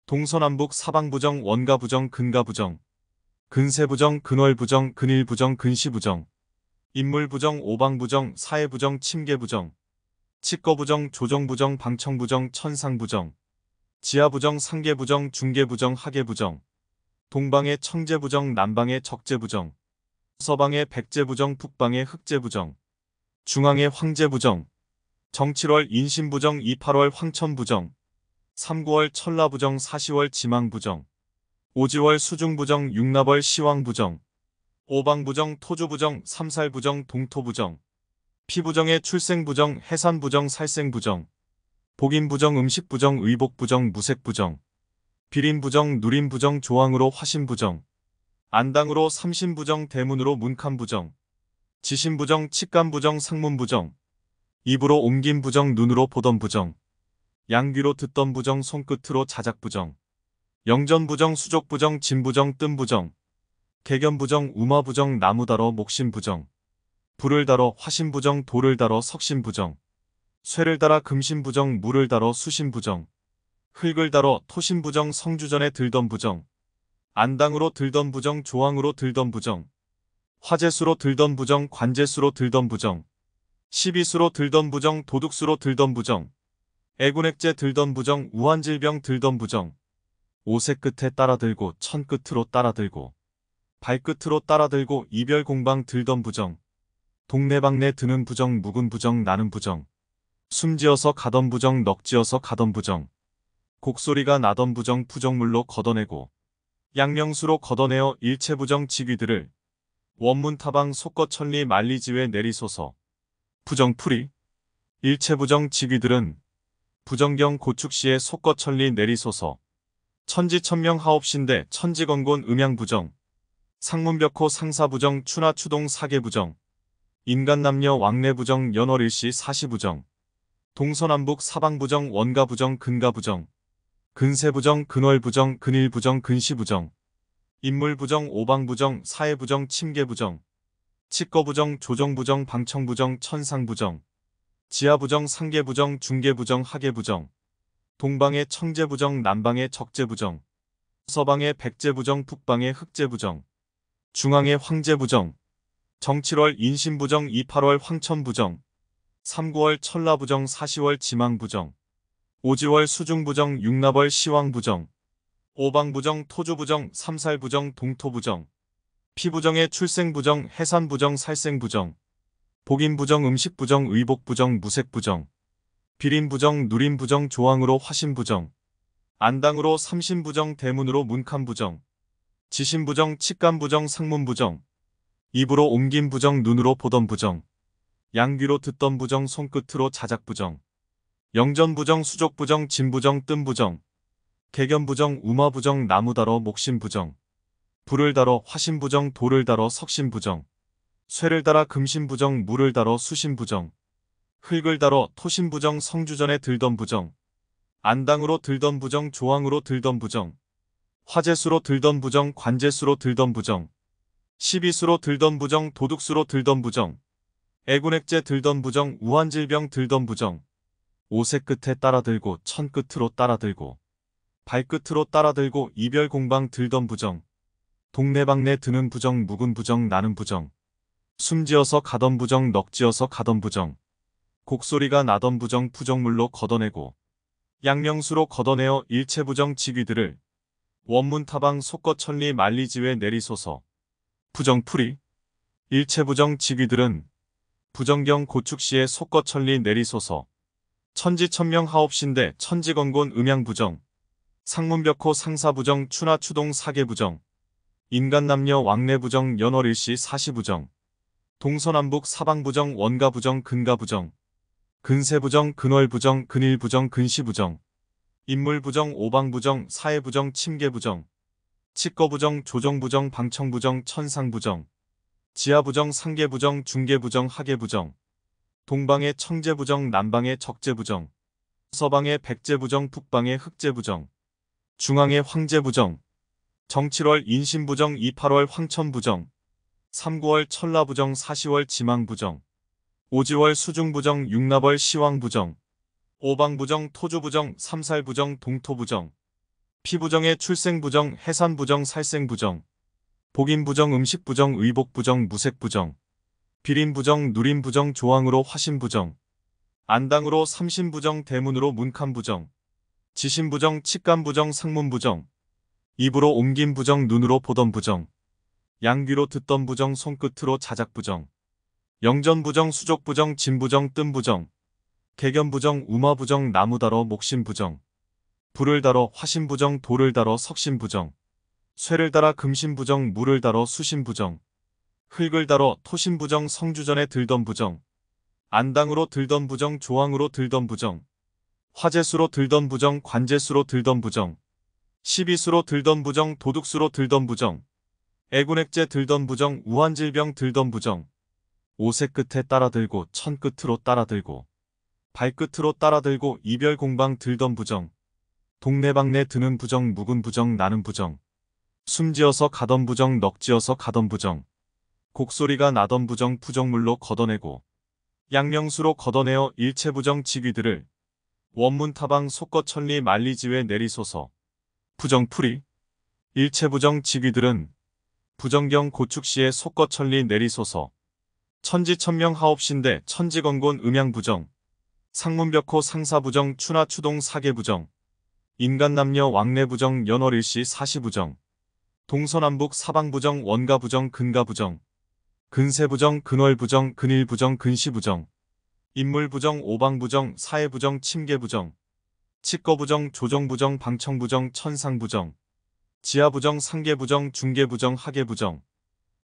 동서남북 사방부정 원가부정 근가부정 근세부정 근월부정 근일부정 근시부정 인물부정 오방부정 사해부정 침계부정 치거부정 조정부정 방청부정 천상부정 지하부정 상계부정 중계부정 하계부정 동방의 청제부정 남방의 적제부정 서방의 백제부정 북방의 흑제부정 중앙의 황제부정 정7월 인신부정 2, 8월 황천부정 3, 9월 천라부정 4, 10월 지망부정 5, 10월 수중부정 6, 납월 시왕부정 오방부정 토주부정 3, 살부정 동토부정 피부정의 출생부정 해산부정 살생부정 복인부정 음식부정 의복부정 무색부정 비린부정 누린부정 조항으로 화신부정 안당으로 삼신부정 대문으로 문칸부정 지신부정 칙간부정 상문부정 입으로 옮긴 부정 눈으로 보던 부정 양귀로 듣던 부정 손끝으로 자작부정 영전부정 수족부정 진부정 뜸부정 개견부정 우마부정 나무다러 목신부정 불을 달어 화신부정 돌을 달어 석신부정 쇠를 달아 금신부정 물을 달어 수신부정 흙을 달어 토신부정 성주전에 들던 부정 안당으로 들던 부정 조항으로 들던 부정 화재수로 들던 부정 관재수로 들던 부정 시비수로 들던 부정 도둑수로 들던 부정 애군액제 들던 부정 우환질병 들던 부정 오새 끝에 따라들고 천 끝으로 따라들고 발끝으로 따라들고 이별공방 들던 부정 동네방네 드는 부정 묵은 부정 나는 부정 숨지어서 가던 부정 넋지어서 가던 부정 곡소리가 나던 부정 부정물로 걷어내고 양명수로 걷어내어 일체부정 지귀들을 원문타방 속거천리 만리지회 내리소서. 부정풀이 일체부정 직위들은 부정경 고축시에 속거천리 내리소서. 천지천명 하옵신대 천지건곤 음양부정. 상문벽호 상사부정 추나추동 사계부정. 인간남녀 왕래부정 연월일시 사시부정. 동서남북 사방부정 원가부정 근가부정. 근세부정 근월부정 근일부정 근시부정. 인물부정 오방부정 사해부정 침계부정. 치거부정 조정부정 방청부정 천상부정. 지하부정 상계부정 중계부정 하계부정. 동방의 청제부정 남방의 적제부정. 서방의 백제부정 북방의 흑제부정. 중앙의 황제부정. 정7월 인신부정 28월 황천부정. 3, 9월 천라부정 4, 10월 지망부정. 5, 10월 수중부정 6, 납월 시왕부정. 오방부정 토주부정 삼살부정 동토부정. 피부정의 출생부정 해산부정 살생부정. 복인부정 음식부정 의복부정 무색부정. 비린부정 누린부정 조항으로 화신부정. 안당으로 삼신부정 대문으로 문칸부정. 지신부정 칙간부정 상문부정. 입으로 옮긴부정 눈으로 보던부정. 양귀로 듣던부정 손끝으로 자작부정. 영전부정 수족부정 진부정 뜸부정. 개견부정 우마부정 나무다러 목신부정. 불을 달어 화신부정 돌을 달어 석신부정. 쇠를 달아 금신부정 물을 달어 수신부정. 흙을 달어 토신부정 성주전에 들던부정. 안당으로 들던부정 조항으로 들던부정. 화재수로 들던부정 관재수로 들던부정. 시비수로 들던부정 도둑수로 들던부정. 애군액제 들던부정 우환질병 들던부정. 오새 끝에 따라들고 천 끝으로 따라들고. 발끝으로 따라들고 이별공방 들던부정. 동네방네 드는 부정 묵은 부정 나는 부정. 숨지어서 가던 부정 넋지어서 가던 부정. 곡소리가 나던 부정 부정물로 걷어내고. 양명수로 걷어내어 일체부정 직위들을 원문타방 속거천리 만리지회 내리소서. 부정풀이. 일체부정 직위들은 부정경 고축시에 속거천리 내리소서. 천지천명 하옵신대 천지건곤 음양부정. 상문벽호 상사부정 추나추동 사계부정. 인간남녀 왕래부정 연월일시 사시부정. 동서남북 사방부정 원가부정 근가부정. 근세부정 근월부정 근일부정 근시부정. 인물부정 오방부정 사해부정 침계부정. 치거부정 조정부정 방청부정 천상부정. 지하부정 상계부정 중계부정 하계부정. 동방의 청제부정 남방의 적제부정. 서방의 백제부정 북방의 흑제부정. 중앙의 황제부정. 정7월 인신부정 2, 8월 황천부정. 3, 9월 천라부정 4, 10월 지망부정. 5, 10월 수중부정 6, 납월 시왕부정. 오방부정 토주부정 삼살부정 동토부정. 피부정의 출생부정 해산부정 살생부정. 복인부정 음식부정 의복부정 무색부정. 비린부정 누린부정 조항으로 화신부정. 안당으로 삼신부정 대문으로 문칸부정. 지신부정 칙간부정 상문부정. 입으로 옮긴부정 눈으로 보던부정. 양귀로 듣던부정 손끝으로 자작부정. 영전부정 수족부정 진부정 뜸부정. 개견부정 우마부정 나무다러 목신부정. 불을 달어 화신부정 돌을 달어 석신부정. 쇠를 달아 금신부정 물을 달어 수신부정. 흙을 달어 토신부정 성주전에 들던부정. 안당으로 들던부정 조항으로 들던부정. 화재수로 들던부정 관재수로 들던부정. 시비수로 들던부정 도둑수로 들던부정. 애군액제 들던부정 우환질병 들던부정. 오새 끝에 따라들고 천 끝으로 따라들고. 발끝으로 따라들고 이별공방 들던부정. 동네방네 드는 부정 묵은 부정 나는 부정. 숨지어서 가던 부정 넋지어서 가던 부정. 곡소리가 나던 부정 부정물로 걷어내고. 양명수로 걷어내어 일체부정 직위들을 원문타방 속거천리 만리지회 내리소서. 부정풀이. 일체부정 직위들은 부정경 고축시에 속거천리 내리소서. 천지천명 하옵신대 천지건곤 음양부정. 상문벽호 상사부정 추나추동 사계부정. 인간남녀 왕래부정 연월일시 사시부정. 동서남북 사방부정 원가부정 근가부정. 근세부정 근월부정 근일부정 근시부정. 인물부정 오방부정 사해부정 침계부정. 치거부정 조정부정 방청부정 천상부정. 지하부정 상계부정 중계부정 하계부정.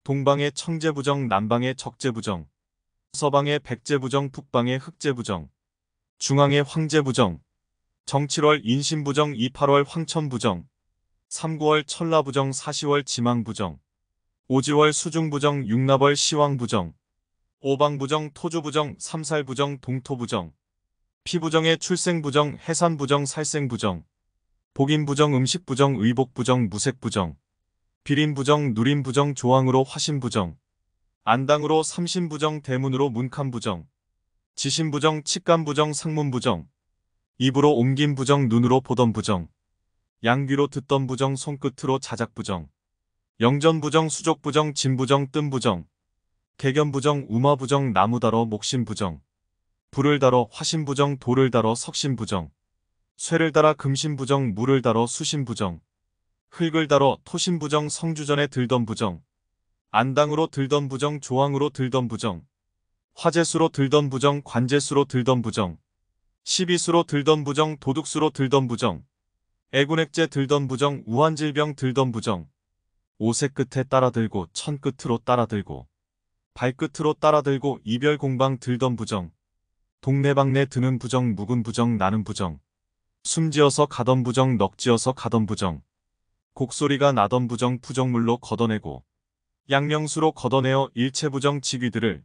동방의 청제부정 남방의 적제부정. 서방의 백제부정 북방의 흑제부정. 중앙의 황제부정, 정 7월 인신부정 2-8월 황천부정, 3-9월 천라부정 4-10월 지망부정, 5-10월 수중부정 6-납월 시왕부정, 오방부정 토주부정 3-살부정 동토부정, 피부정의 출생부정 해산부정 살생부정, 복인부정 음식부정 의복부정 무색부정, 비린부정 누린부정 조항으로 화신부정, 안당으로 삼신부정 대문으로 문칸부정, 지신부정 칙간부정 상문부정, 입으로 옮긴 부정 눈으로 보던 부정, 양귀로 듣던 부정 손끝으로 자작부정, 영전부정 수족부정 진부정 뜸부정, 개견부정 우마부정 나무다러 목신부정, 불을 달어 화신부정 돌을 달어 석신부정, 쇠를 달아 금신부정 물을 달어 수신부정, 흙을 달어 토신부정 성주전에 들던 부정, 안당으로 들던 부정 조항으로 들던 부정, 화재수로 들던 부정 관재수로 들던 부정, 시비수로 들던 부정 도둑수로 들던 부정, 애군액제 들던 부정 우환질병 들던 부정, 오색 끝에 따라들고 천 끝으로 따라들고 발끝으로 따라들고 이별공방 들던 부정, 동네방네 드는 부정 묵은 부정 나는 부정, 숨지어서 가던 부정 넋지어서 가던 부정, 곡소리가 나던 부정 부정물로 걷어내고 양명수로 걷어내어 일체부정 직위들을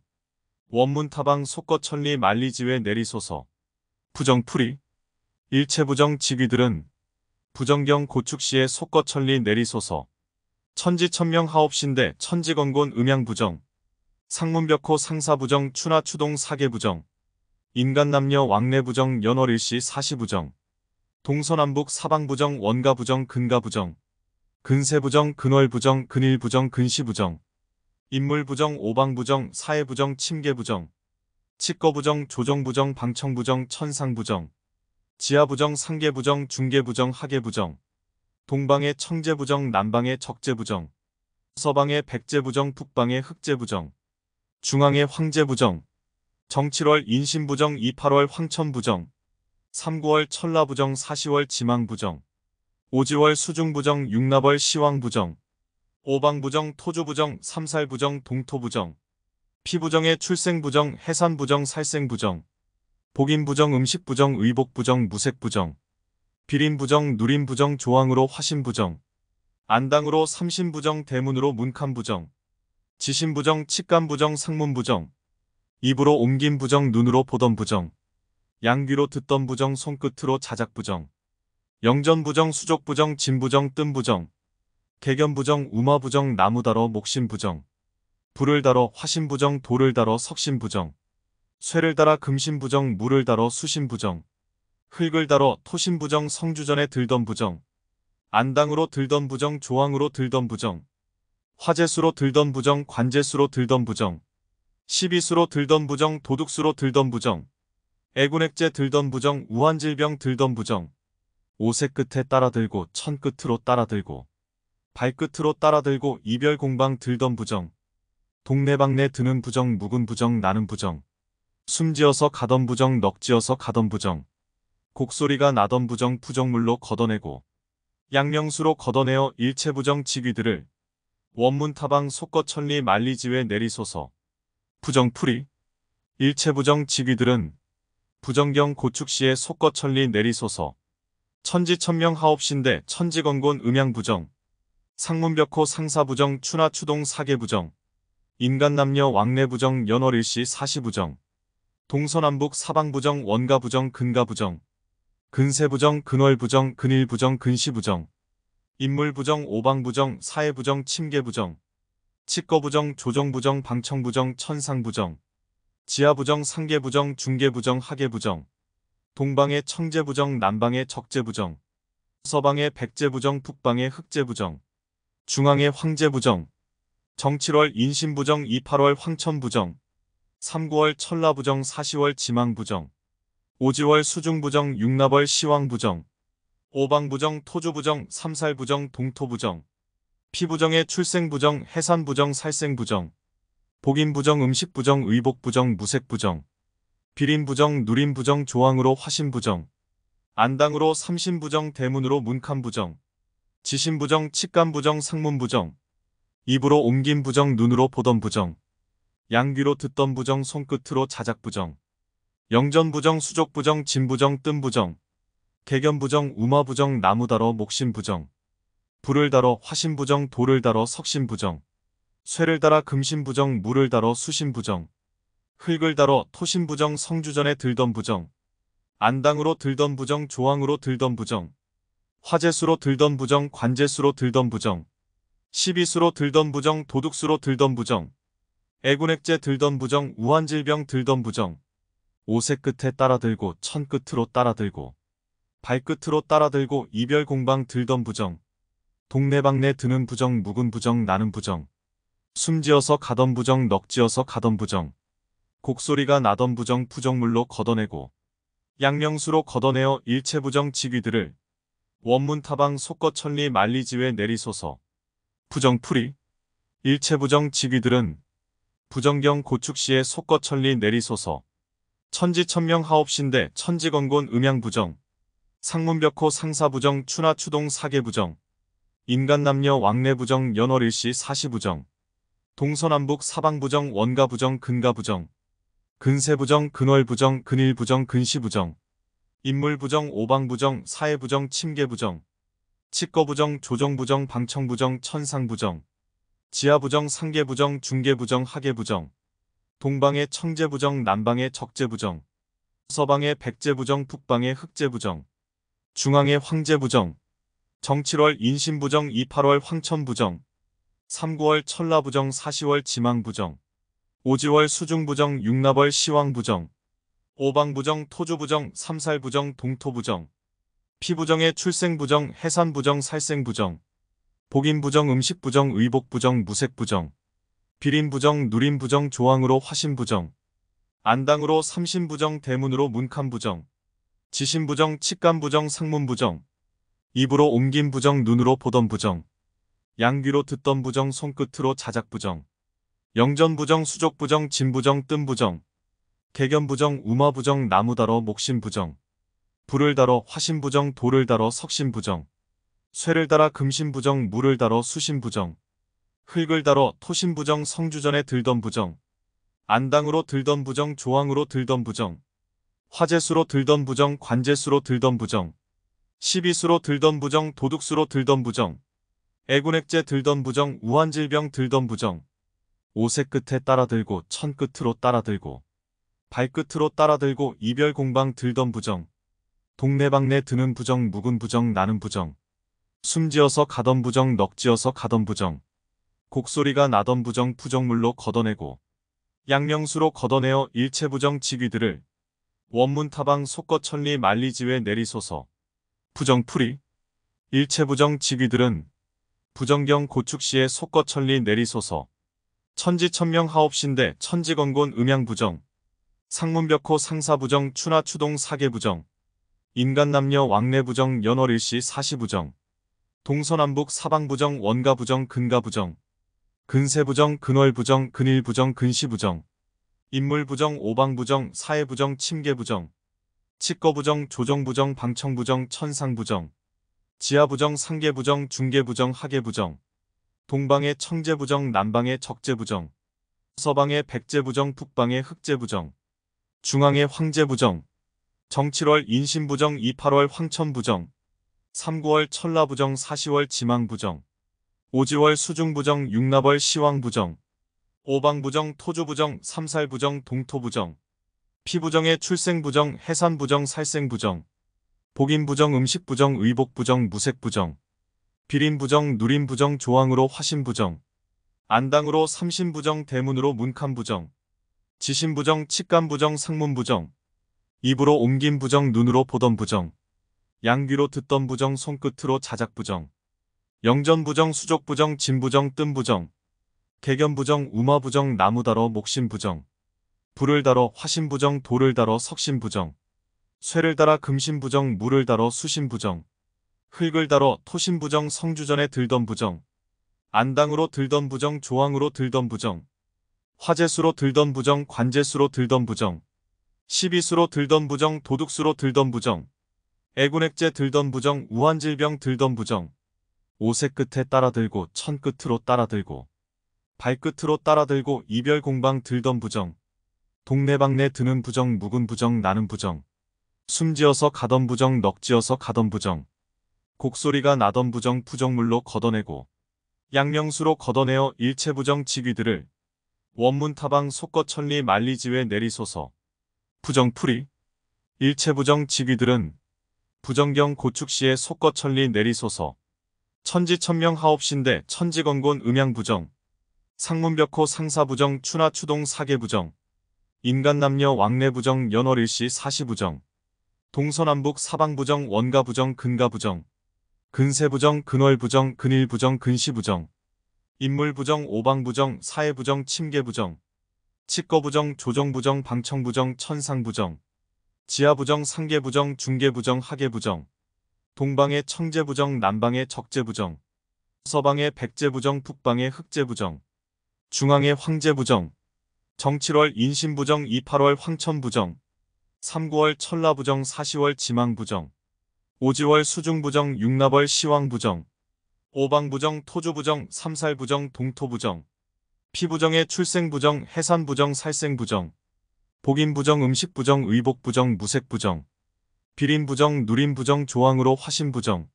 원문타방 속거천리 만리지회 내리소서. 부정풀이 일체부정 직위들은 부정경 고축시의 속거천리 내리소서. 천지천명 하옵신대 천지건곤 음양부정, 상문벽호 상사부정 추나추동 사계부정, 인간남녀 왕래부정 연월일시 사시부정, 동서남북 사방부정 원가부정 근가부정, 근세부정 근월부정 근일부정 근시부정, 인물부정 오방부정 사해부정 침계부정, 칙거부정 조정부정 방청부정 천상부정, 지하부정 상계부정 중계부정 하계부정, 동방의 청제부정 남방의 적제부정, 서방의 백제부정 북방의 흑제부정, 중앙의 황제부정, 정 7월 인신부정 2-8월 황천부정, 3-9월 천라부정 4-10월 지망부정, 5-10월 수중부정 6-납월 시왕부정, 오방부정 토주부정 3-살부정 동토부정, 피부정의 출생부정 해산부정 살생부정, 복인부정 음식부정 의복부정 무색부정, 비린부정 누린부정 조항으로 화신부정, 안당으로 삼신부정 대문으로 문칸부정, 지신부정 칙간부정 상문부정, 입으로 옮긴 부정 눈으로 보던 부정, 양귀로 듣던 부정 손끝으로 자작부정, 영전부정 수족부정 진부정 뜸부정, 개견부정 우마부정 나무다러 목신부정, 불을 달어 화신부정 돌을 달어 석신부정, 쇠를 달아 금신부정 물을 달어 수신부정, 흙을 달어 토신부정 성주전에 들던 부정, 안당으로 들던 부정 조항으로 들던 부정, 화재수로 들던 부정 관재수로 들던 부정, 시비수로 들던 부정 도둑수로 들던 부정, 애군액제 들던 부정 우환질병 들던 부정, 오색 끝에 따라들고 천 끝으로 따라들고 발끝으로 따라들고 이별공방 들던 부정, 동네방네 드는 부정 묵은 부정 나는 부정, 숨지어서 가던 부정 넋지어서 가던 부정, 곡소리가 나던 부정 부정물로 걷어내고 양명수로 걷어내어 일체부정 직위들을 원문타방 속거천리 만리지회 내리소서. 부정풀이 일체부정 직위들은 부정경 고축시의 속거천리 내리소서. 천지천명 하옵신대 천지건곤 음양부정, 상문벽호 상사부정 추나추동 사계부정, 인간남녀 왕래부정 연월일시 사시부정, 동서남북 사방부정 원가부정 근가부정, 근세부정 근월부정 근일부정 근시부정, 인물부정 오방부정 사해부정 침계부정, 칙거부정 조정부정 방청부정 천상부정, 지하부정 상계부정 중계부정 하계부정, 동방의 청제부정 남방의 적제부정, 서방의 백제부정 북방의 흑제부정, 중앙의 황제부정, 정 7월 인신부정 2-8월 황천부정, 3-9월 천라부정 4-10월 지망부정, 5-10월 수중부정 6-납월 시왕부정, 오방부정 토주부정 3-살부정 동토부정, 피부정의 출생부정 해산부정 살생부정, 복인부정 음식부정 의복부정 무색부정, 비린부정 누린부정 조항으로 화신부정, 안당으로 삼신부정 대문으로 문칸부정, 지신부정 칙간부정 상문부정, 입으로 옮긴 부정 눈으로 보던 부정, 양귀로 듣던 부정 손끝으로 자작부정, 영전부정, 수족부정, 진부정, 뜸부정, 개견부정, 우마부정, 나무다러, 목신부정, 불을 달어 화신부정, 돌을 달어 석신부정, 쇠를 달아 금신부정, 물을 달어 수신부정, 흙을 달어 토신부정, 성주전에 들던 부정, 안당으로 들던 부정, 조항으로 들던 부정, 화재수로 들던 부정, 관재수로 들던 부정, 시비수로 들던 부정, 도둑수로 들던 부정, 애군액제 들던 부정, 우한질병 들던 부정, 오색 끝에 따라들고 천 끝으로 따라들고 발끝으로 따라들고 이별공방 들던 부정, 동네방네 드는 부정, 묵은 부정, 나는 부정, 숨지어서 가던 부정, 넋지어서 가던 부정, 곡소리가 나던 부정, 부정물로 걷어내고 양명수로 걷어내어 일체부정 지귀들을 원문타방 속거천리 만리지회 내리소서. 부정풀이 일체부정 지귀들은 부정경 고축시에 속거천리 내리소서. 천지천명 하옵신대 천지건곤 음양부정, 상문벽호 상사부정, 추나추동 사계부정, 인간남녀 왕래부정, 연월일시 사시부정, 동서남북 사방부정, 원가부정, 근가부정, 근세부정, 근월부정, 근일부정, 근시부정, 인물부정, 오방부정, 사해부정, 침계부정, 치거부정, 조정부정, 방청부정, 천상부정, 지하부정, 상계부정, 중계부정, 하계부정, 동방의 청제부정, 남방의 적제부정, 서방의 백제부정, 북방의 흑제부정, 중앙의 황제부정, 정7월 인신부정, 2~8월 황천부정, 3~9월 천라부정, 4~10월 지망부정, 5~10월 수중부정, 6~10월 시왕부정, 오방부정, 토주부정, 삼살부정, 동토부정, 피부정의 출생부정, 해산부정, 살생부정, 복인부정, 음식부정, 의복부정, 무색부정, 비린부정, 누린부정, 조항으로 화신부정, 안당으로 삼신부정, 대문으로 문칸부정, 지신부정, 칙간부정, 상문부정, 입으로 옮긴 부정, 눈으로 보던 부정, 양귀로 듣던 부정, 손끝으로 자작부정, 영전부정, 수족부정, 진부정, 뜸부정, 개견부정, 우마부정, 나무다러, 목신부정, 불을 달어 화신부정, 돌을 달어 석신부정, 쇠를 달아 금신부정, 물을 달어 수신부정, 흙을 달어 토신부정, 성주전에 들던 부정, 안당으로 들던 부정, 조항으로 들던 부정, 화재수로 들던 부정, 관재수로 들던 부정, 시비수로 들던 부정, 도둑수로 들던 부정, 애군액제 들던 부정, 우한질병 들던 부정, 오색 끝에 따라들고 천 끝으로 따라들고 발끝으로 따라들고 이별공방 들던 부정, 동네방네 드는 부정, 묵은 부정, 나는 부정, 숨지어서 가던 부정, 넋지어서 가던 부정, 곡소리가 나던 부정, 부정물로 걷어내고 양명수로 걷어내어 일체부정 지귀들을 원문타방 속거천리 만리지회 내리소서. 부정풀이 일체부정 지귀들은 부정경 고축시에 속거천리 내리소서. 천지천명 하옵신대 천지건곤 음양부정, 상문벽호 상사부정, 추나추동 사계부정, 인간남녀 왕래부정, 연월일시 사시부정, 동서남북 사방부정, 원가부정, 근가부정, 근세부정, 근월부정, 근일부정, 근시부정, 인물부정, 오방부정, 사해부정, 침계부정, 치거부정, 조정부정, 방청부정, 천상부정, 지하부정, 상계부정, 중계부정, 하계부정, 동방의 청제부정, 남방의 적제부정, 서방의 백제부정, 북방의 흑제부정, 중앙의 황제부정, 정7월 인신부정, 2~8월 황천부정, 3~9월 천라부정, 4~10월 지망부정, 5~10월 수중부정, 6~10월 시왕부정, 오방부정, 토주부정, 삼살부정, 동토부정, 피부정의 출생부정, 해산부정, 살생부정, 복인부정, 음식부정, 의복부정, 무색부정, 비린부정, 누린부정, 조항으로 화신부정, 안당으로 삼신부정, 대문으로 문칸부정, 지신부정, 칙간부정, 상문부정, 입으로 옮긴 부정, 눈으로 보던 부정, 양귀로 듣던 부정, 손끝으로 자작부정, 영전부정, 수족부정, 진부정, 뜸부정, 개견부정, 우마부정, 나무다러, 목신부정, 불을 달어 화신부정, 돌을 달어 석신부정, 쇠를 달아 금신부정, 물을 달어 수신부정, 흙을 달어 토신부정, 성주전에 들던 부정, 안당으로 들던 부정, 조항으로 들던 부정, 화재수로 들던 부정, 관재수로 들던 부정, 시비수로 들던 부정, 도둑수로 들던 부정, 애군액제 들던 부정, 우한질병 들던 부정, 오색 끝에 따라들고 천 끝으로 따라들고 발끝으로 따라들고 이별공방 들던 부정, 동네방네 드는 부정 묵은 부정 나는 부정 숨지어서 가던 부정 넋지어서 가던 부정 곡소리가 나던 부정 부정물로 걷어내고 양명수로 걷어내어 일체부정 지귀들을 원문타방 속거천리 만리지회 내리소서. 부정풀이 일체부정 지귀들은 부정경 고축시에 속거천리 내리소서. 천지천명 하옵신대 천지건곤 음양부정 상문벽호 상사부정 추나추동 사계부정 인간남녀 왕래부정 연월일시 사시부정 동서남북 사방부정 원가부정 근가부정 근세부정 근월부정 근일부정 근시부정 인물부정 오방부정 사회부정 침계부정 치거부정 조정부정 방청부정 천상부정 지하부정 상계부정 중계부정 하계부정 동방의 청제부정 남방의 적제부정 서방의 백제부정 북방의 흑제부정 중앙의 황제부정 정7월 인신부정 28월 황천부정 3, 9월 천라부정 4, 10월 지망부정 5, 10월 수중부정 6, 납월 시왕부정 오방부정 토주부정 3, 살부정 동토부정 피부정의 출생부정 해산부정 살생부정 복인부정 음식부정 의복부정 무색부정 비린부정 누린부정 조항으로 화신부정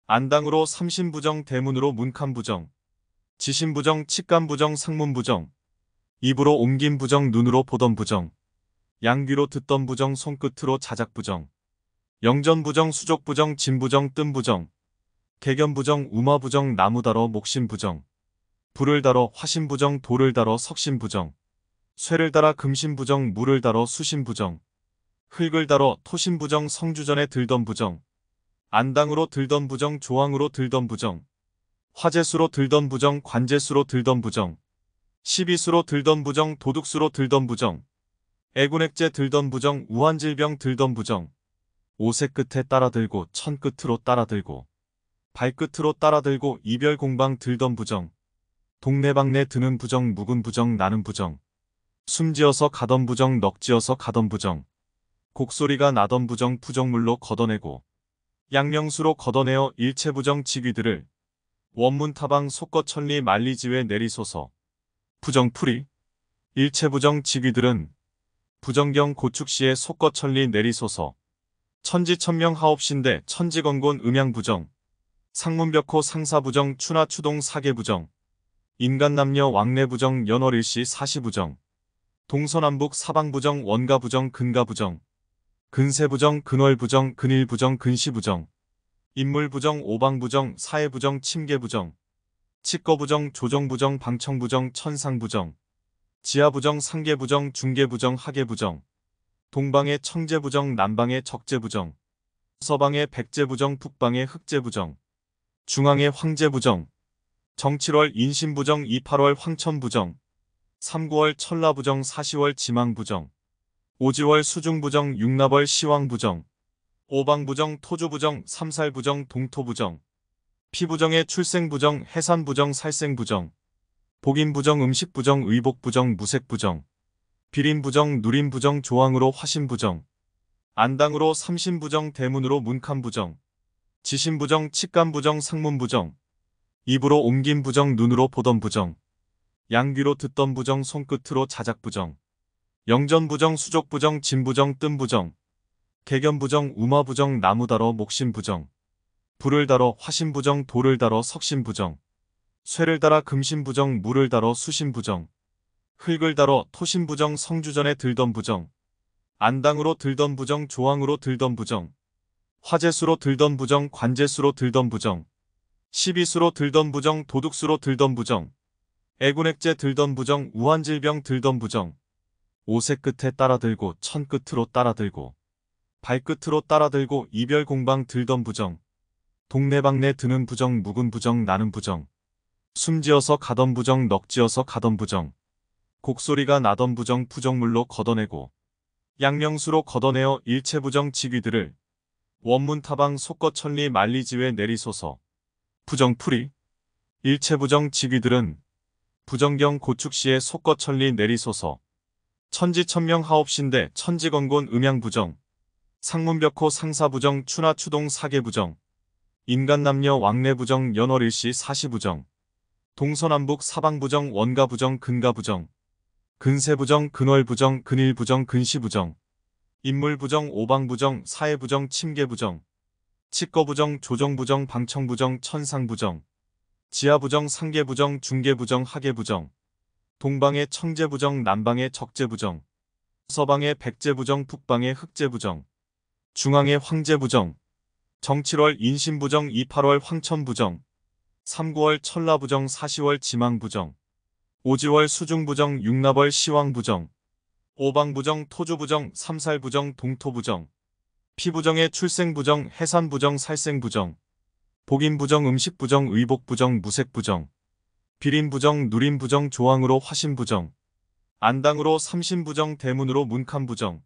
안당으로 삼신부정 대문으로 문칸부정 지신부정 칙간부정 상문부정 입으로 옮긴 부정 눈으로 보던 부정 양귀로 듣던 부정 손끝으로 자작부정 영전부정 수족부정 진부정 뜸부정 개견부정 우마부정 나무다러 목신부정 불을 달어 화신부정 돌을 달어 석신부정 쇠를 달아 금신부정 물을 달어 수신부정 흙을 달어 토신부정 성주전에 들던 부정 안당으로 들던 부정 조항으로 들던 부정 화재수로 들던 부정 관재수로 들던 부정 시비수로 들던 부정 도둑수로 들던 부정 애군액제 들던 부정 우한질병 들던 부정 오색 끝에 따라들고 천 끝으로 따라들고 발끝으로 따라들고 이별공방 들던 부정 동네방네 드는 부정 묵은 부정 나는 부정 숨지어서 가던 부정 넋지어서 가던 부정 곡소리가 나던 부정 부정물로 걷어내고 양명수로 걷어내어 일체부정 지귀들을 원문타방 속거천리 만리지회 내리소서. 부정풀이 일체부정 지귀들은 부정경 고축시에 속거천리 내리소서. 천지천명 하옵신대 천지건곤 음양부정 상문벽호 상사부정 추나추동 사계부정 인간남녀 왕래부정 연월일시 사시부정 동서남북 사방부정 원가부정 근가부정 근세부정 근월부정 근일부정 근시부정 인물부정 오방부정 사회부정 침계부정 치거부정 조정부정 방청부정 천상부정 지하부정 상계부정 중계부정 하계부정 동방의 청제부정 남방의 적제부정 서방의 백제부정 북방의 흑제부정 중앙의 황제부정 정7월 인신부정 2, 8월 황천부정 3, 9월 천라부정 4, 10월 지망부정 5, 10월 수중부정 6, 납월 시왕부정 오방부정 토주부정 3, 살부정 동토부정 피부정의 출생부정 해산부정 살생부정 복인부정 음식부정 의복부정 무색부정 비린부정 누린부정 조항으로 화신부정 안당으로 삼신부정 대문으로 문칸부정 지신부정 칙간부정 상문부정 입으로 옮긴 부정 눈으로 보던 부정 양귀로 듣던 부정 손끝으로 자작부정 영전부정 수족부정 진부정 뜸부정 개견부정 우마부정 나무다러 목신부정 불을 달어 화신부정 돌을 달어 석신부정 쇠를 달아 금신부정 물을 달어 수신부정 흙을 달어 토신부정 성주전에 들던 부정 안당으로 들던 부정 조항으로 들던 부정 화재수로 들던 부정 관재수로 들던 부정 시비수로 들던 부정 도둑수로 들던 부정 애군액제 들던 부정 우한질병 들던 부정 오색 끝에 따라들고 천 끝으로 따라들고 발끝으로 따라들고 이별공방 들던 부정 동네방네 드는 부정 묵은 부정 나는 부정 숨지어서 가던 부정 넋지어서 가던 부정 곡소리가 나던 부정 부정물로 걷어내고 양명수로 걷어내어 일체부정 지귀들을 원문타방 속거천리 만리지회 내리소서. 부정풀이 일체부정 지귀들은 부정경 고축시에 속거천리 내리소서. 천지천명 하옵신대 천지건곤 음양부정 상문벽호 상사부정 추나추동 사계부정 인간남녀 왕래부정 연월일시 사시부정 동서남북 사방부정 원가부정 근가부정 근세부정, 근월부정, 근일부정, 근시부정, 인물부정, 오방부정, 사해부정, 침계부정, 치거부정, 조정부정, 방청부정, 천상부정, 지하부정, 상계부정, 중계부정, 하계부정, 동방의 청제부정, 남방의 적제부정, 서방의 백제부정, 북방의 흑제부정, 중앙의 황제부정, 정7월 인신부정, 28월 황천부정, 3, 9월 천라부정, 4, 10월 지망부정, 5, 10월 수중부정, 6, 납월 시왕부정, 오방부정, 토주부정, 삼살부정, 동토부정, 피부정의 출생부정, 해산부정, 살생부정, 복인부정, 음식부정, 의복부정, 무색부정, 비린부정, 누린부정, 조항으로 화신부정, 안당으로 삼신부정, 대문으로 문칸부정,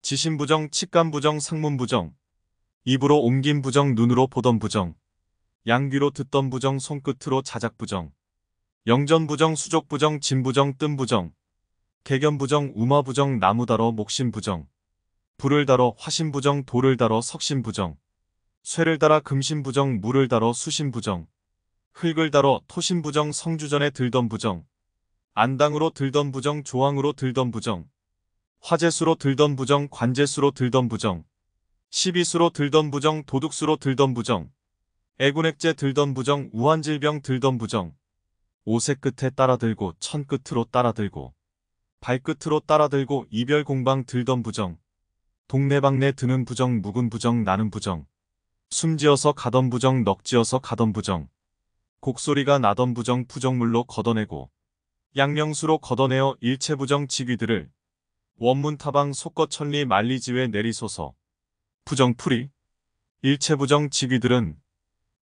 지신부정, 칙간부정, 상문부정, 입으로 옮긴부정, 눈으로 보던부정, 양귀로 듣던부정, 손끝으로 자작부정, 영전부정, 수족부정, 진부정, 뜸부정, 개견부정, 우마부정, 나무다러 목신부정, 불을 달어 화신부정, 돌을 달어 석신부정, 쇠를 달아 금신부정, 물을 달어 수신부정, 흙을 달어 토신부정, 성주전에 들던부정, 안당으로 들던부정, 조항으로 들던부정, 화재수로 들던부정, 관재수로 들던부정, 시비수로 들던부정, 도둑수로 들던부정, 애군액제 들던부정, 우한질병 들던부정, 오색 끝에 따라들고 천 끝으로 따라들고 발끝으로 따라들고 이별공방 들던부정, 동네방네 드는 부정, 묵은 부정, 나는 부정, 숨지어서 가던 부정, 넋지어서 가던 부정, 곡소리가 나던 부정, 부정물로 걷어내고 양명수로 걷어내어 일체부정 직위들을 원문타방 속거천리 만리지회 내리소서. 부정풀이 일체부정 직위들은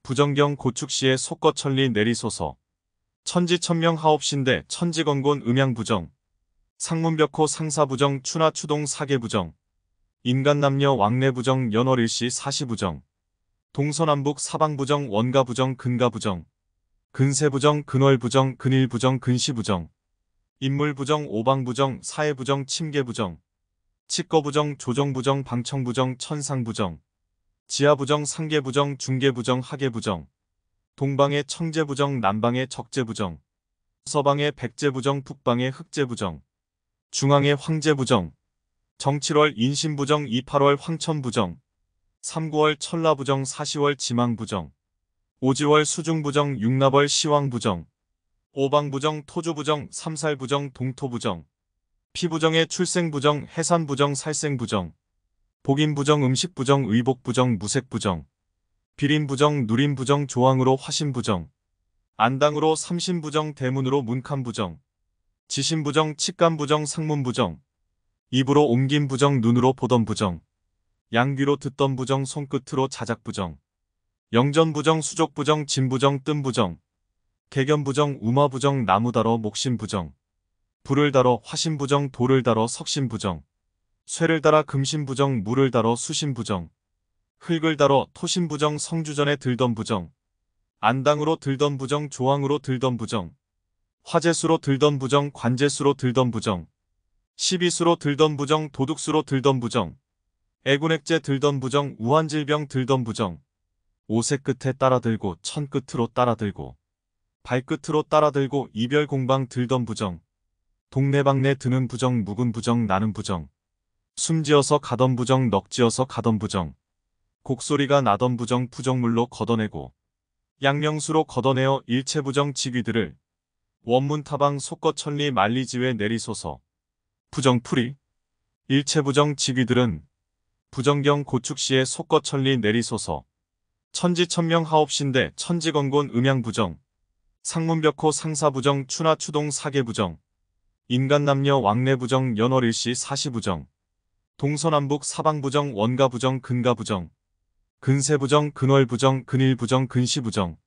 부정경 고축시에 속거천리 내리소서. 천지천명 하옵신대 천지건곤 음양부정, 상문벽호 상사부정, 추나추동 사계부정, 인간남녀 왕래부정, 연월일시 사시부정, 동서남북 사방부정, 원가부정, 근가부정, 근세부정, 근월부정, 근일부정, 근시부정, 인물부정, 오방부정, 사해부정, 침계부정, 치거부정, 조정부정, 방청부정, 천상부정, 지하부정, 상계부정, 중계부정, 하계부정, 동방의 청제부정, 남방의 적제부정, 서방의 백제부정, 북방의 흑제부정, 중앙의 황제부정, 정7월 인신부정, 2, 8월 황천부정, 3, 9월 천라부정, 4, 10월 지망부정, 5, 10월 수중부정, 6, 납월 시왕부정, 오방부정, 토주부정, 삼살부정, 동토부정, 피부정의 출생부정, 해산부정, 살생부정, 복인부정, 음식부정, 의복부정, 무색부정, 비린부정, 누린부정, 조항으로 화신부정, 안당으로 삼신부정, 대문으로 문칸부정, 지신부정, 칙간부정, 상문부정, 입으로 옮긴부정, 눈으로 보던부정, 양귀로 듣던부정, 손끝으로 자작부정, 영전부정, 수족부정, 진부정, 뜸부정, 개견부정, 우마부정, 나무다러 목신부정, 불을 달어 화신부정, 돌을 달어 석신부정, 쇠를 달아 금신부정, 물을 달어 수신부정, 흙을 달어 토신부정, 성주전에 들던부정, 안당으로 들던부정, 조항으로 들던부정, 화재수로 들던부정, 관재수로 들던부정, 시비수로 들던부정, 도둑수로 들던부정, 애군액제 들던부정, 우한질병 들던부정, 오색 끝에 따라들고 천 끝으로 따라들고 발끝으로 따라들고 이별공방 들던부정, 동네방네 드는 부정, 묵은 부정, 나는 부정, 숨지어서 가던 부정, 넋지어서 가던 부정, 곡소리가 나던 부정, 부정물로 걷어내고 양명수로 걷어내어 일체부정 직위들을 원문타방 속거천리 만리지회 내리소서. 부정풀이 일체부정 직위들은 부정경 고축시에 속거천리 내리소서. 천지천명 하옵신대 천지건곤 음양부정, 상문벽호 상사부정, 추나추동 사계부정, 인간남녀 왕래부정, 연월일시 사시부정, 동서남북 사방부정, 원가부정, 근가부정, 근세부정, 근월부정, 근일부정, 근시부정,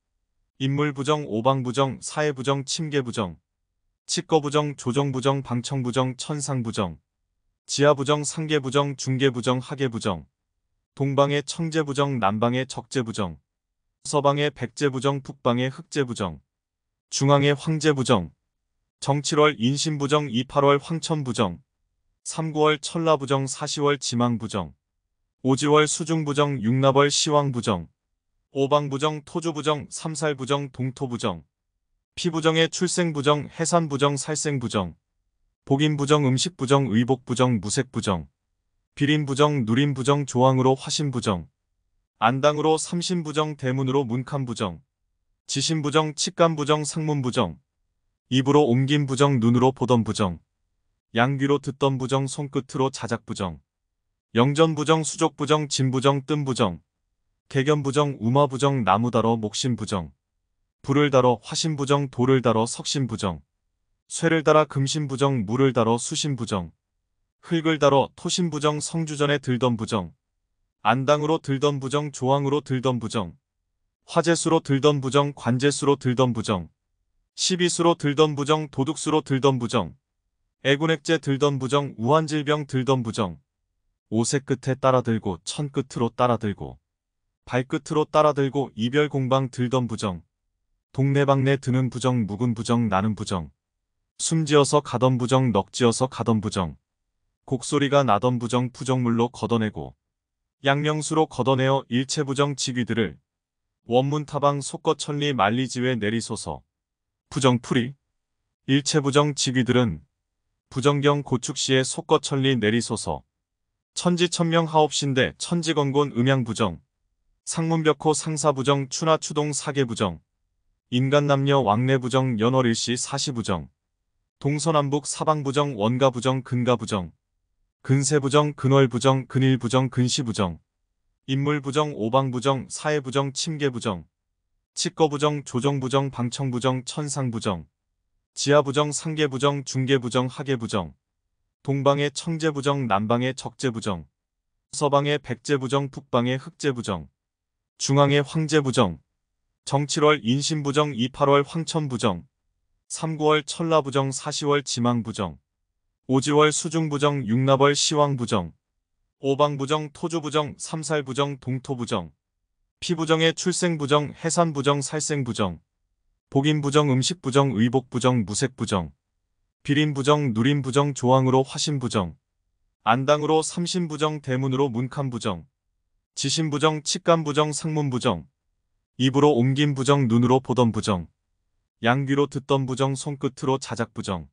인물부정, 오방부정, 사해부정, 침계부정, 치거부정, 조정부정, 방청부정, 천상부정, 지하부정, 상계부정, 중계부정, 하계부정, 동방의 청제부정, 남방의 적제부정, 서방의 백제부정, 북방의 흑제부정, 중앙의 황제부정, 정7월 인신부정, 2, 8월 황천부정, 3, 9월 천라부정, 4, 10월 지망부정, 5, 10월 수중부정, 6, 납월 시왕부정, 오방부정, 토주부정, 삼살부정, 동토부정, 피부정의 출생부정, 해산부정, 살생부정, 복인부정 음식부정 의복부정 무색부정 비린부정 누린부정 조항으로 화신부정 안당으로 삼신부정 대문으로 문칸부정 지신부정 칙간부정 상문부정 입으로 옮긴 부정 눈으로 보던 부정 양귀로 듣던 부정 손끝으로 자작부정 영전부정 수족부정 진부정 뜸부정 개견부정 우마부정 나무다러 목신부정 불을 달어 화신부정 돌을 달어 석신부정 쇠를 달아 금신부정 물을 달어 수신부정 흙을 달어 토신부정 성주전에 들던 부정 안당으로 들던 부정 조항으로 들던 부정 화재수로 들던 부정 관재수로 들던 부정 시비수로 들던 부정 도둑수로 들던 부정 애군액제 들던 부정 우환질병 들던 부정 오색 끝에 따라들고 천 끝으로 따라들고 발끝으로 따라들고 이별공방 들던 부정 동네방네 드는 부정 묵은 부정 나는 부정 숨지어서 가던 부정 넋지어서 가던 부정 곡소리가 나던 부정 부정물로 걷어내고 양명수로 걷어내어 일체부정 지귀들을 원문타방 속거천리 만리지회 내리소서 부정풀이 일체부정 지귀들은 부정경 고축시에 속거천리 내리소서 천지천명 하옵신대 천지건곤 음양부정 상문벽호 상사부정 추나추동 사계부정 인간남녀 왕래부정 연월일시 사시부정 동서남북 사방부정 원가부정 근가부정 근세부정 근월부정 근일부정 근시부정 인물부정 오방부정 사해부정 침계부정 칙거부정 조정부정 방청부정 천상부정 지하부정 상계부정 중계부정 하계부정 동방의 청제부정 남방의 적제부정 서방의 백제부정 북방의 흑제부정 중앙의 황제부정 정7월 인신부정 28월 황천부정 3, 9월 천라부정 4, 10월 지망부정 5, 10월 수중부정 6, 납월 시왕부정 오방부정 토주부정 3, 살부정 동토부정 피부정의 출생부정 해산부정 살생부정 복인부정 음식부정 의복부정 무색부정 비린부정 누린부정 조항으로 화신부정 안당으로 삼신부정 대문으로 문칸부정 지신부정 칙간부정 상문부정 입으로 옮긴 부정 눈으로 보던 부정 양귀로 듣던 부정 손끝으로 자작부정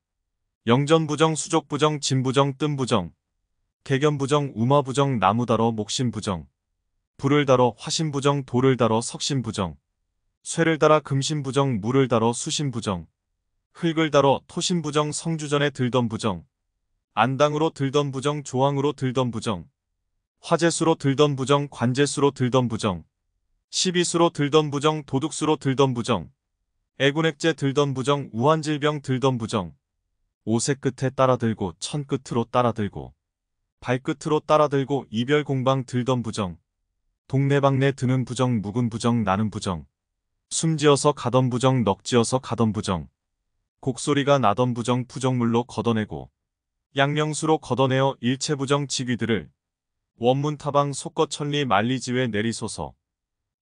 영전부정 수족부정 진부정 뜸부정 개견부정 우마부정 나무다러 목신부정 불을 달어 화신부정 돌을 달어 석신부정 쇠를 달아 금신부정 물을 달어 수신부정 흙을 달어 토신부정 성주전에 들던 부정 안당으로 들던 부정 조항으로 들던 부정 화재수로 들던 부정 관재수로 들던 부정 시비수로 들던 부정 도둑수로 들던 부정 애군액제 들던 부정 우환질병 들던 부정 오색 끝에 따라들고 천 끝으로 따라들고 발끝으로 따라들고 이별공방 들던 부정 동네방네 드는 부정 묵은 부정 나는 부정 숨지어서 가던 부정 넋지어서 가던 부정 곡소리가 나던 부정 부정물로 걷어내고 양명수로 걷어내어 일체부정 지귀들을 원문타방 속거천리 만리지회 내리소서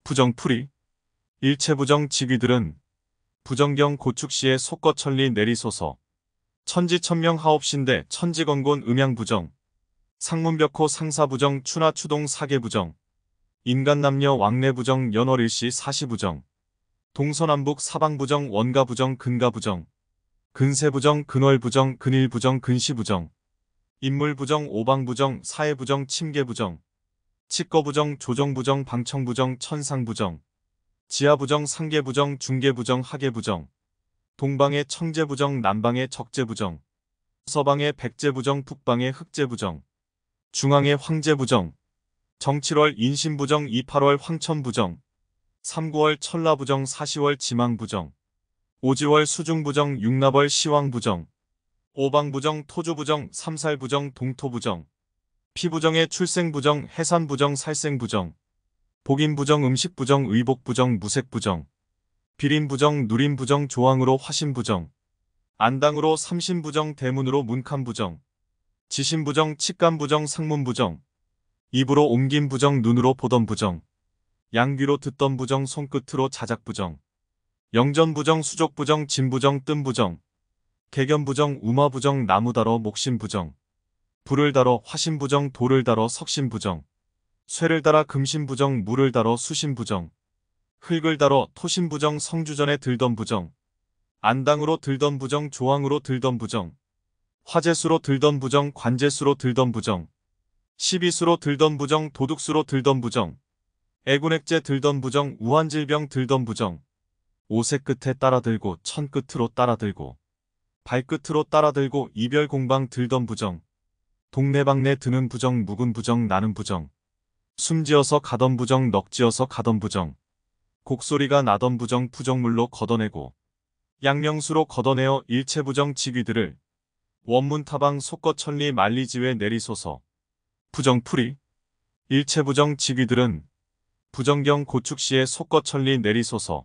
부정풀이 일체부정 지귀들은 부정경 고축시에 속거천리 내리소서 천지천명 하옵신대 천지건곤 음양부정 상문벽호 상사부정 추나추동 사계부정 인간남녀 왕래부정 연월일시 사시부정 동서남북 사방부정 원가부정 근가부정 근세부정 근월부정 근일부정 근시부정 인물부정 오방부정 사해부정 침계부정 칙거부정 조정부정 방청부정 천상부정 지하부정 상계부정 중계부정 하계부정 동방의 청제부정 남방의 적제부정 서방의 백제부정 북방의 흑제부정 중앙의 황제부정 정7월 인신부정 2, 8월 황천부정 3, 9월 천라부정 4, 10월 지망부정 5, 10월 수중부정 6, 납월 시왕부정 오방부정 토주부정 3, 살부정 동토부정 피부정의 출생부정 해산부정 살생부정 복인부정 음식부정 의복부정 무색부정 비린부정 누린부정 조항으로 화신부정 안당으로 삼신부정 대문으로 문칸부정 지신부정 칙간부정 상문부정 입으로 옮긴 부정 눈으로 보던 부정 양귀로 듣던 부정 손끝으로 자작부정 영전부정 수족부정 진부정 뜸부정 개견부정 우마부정 나무다러 목신부정 불을 달어 화신부정 돌을 달어 석신부정 쇠를 달아 금신부정 물을 달어 수신부정 흙을 달어 토신부정 성주전에 들던 부정 안당으로 들던 부정 조항으로 들던 부정 화재수로 들던 부정, 관재수로 들던 부정, 시비수로 들던 부정, 도둑수로 들던 부정, 애군액제 들던 부정, 우환질병 들던 부정, 오새 끝에 따라들고 천 끝으로 따라들고 발끝으로 따라들고 이별공방 들던 부정, 동네방네 드는 부정, 묵은 부정, 나는 부정, 숨지어서 가던 부정, 넋지어서 가던 부정, 곡소리가 나던 부정, 부정물로 걷어내고 양명수로 걷어내어 일체부정 직위들을 원문타방 속거천리 만리지회 내리소서. 부정풀이 일체부정 직위들은 부정경 고축시에 속거천리 내리소서.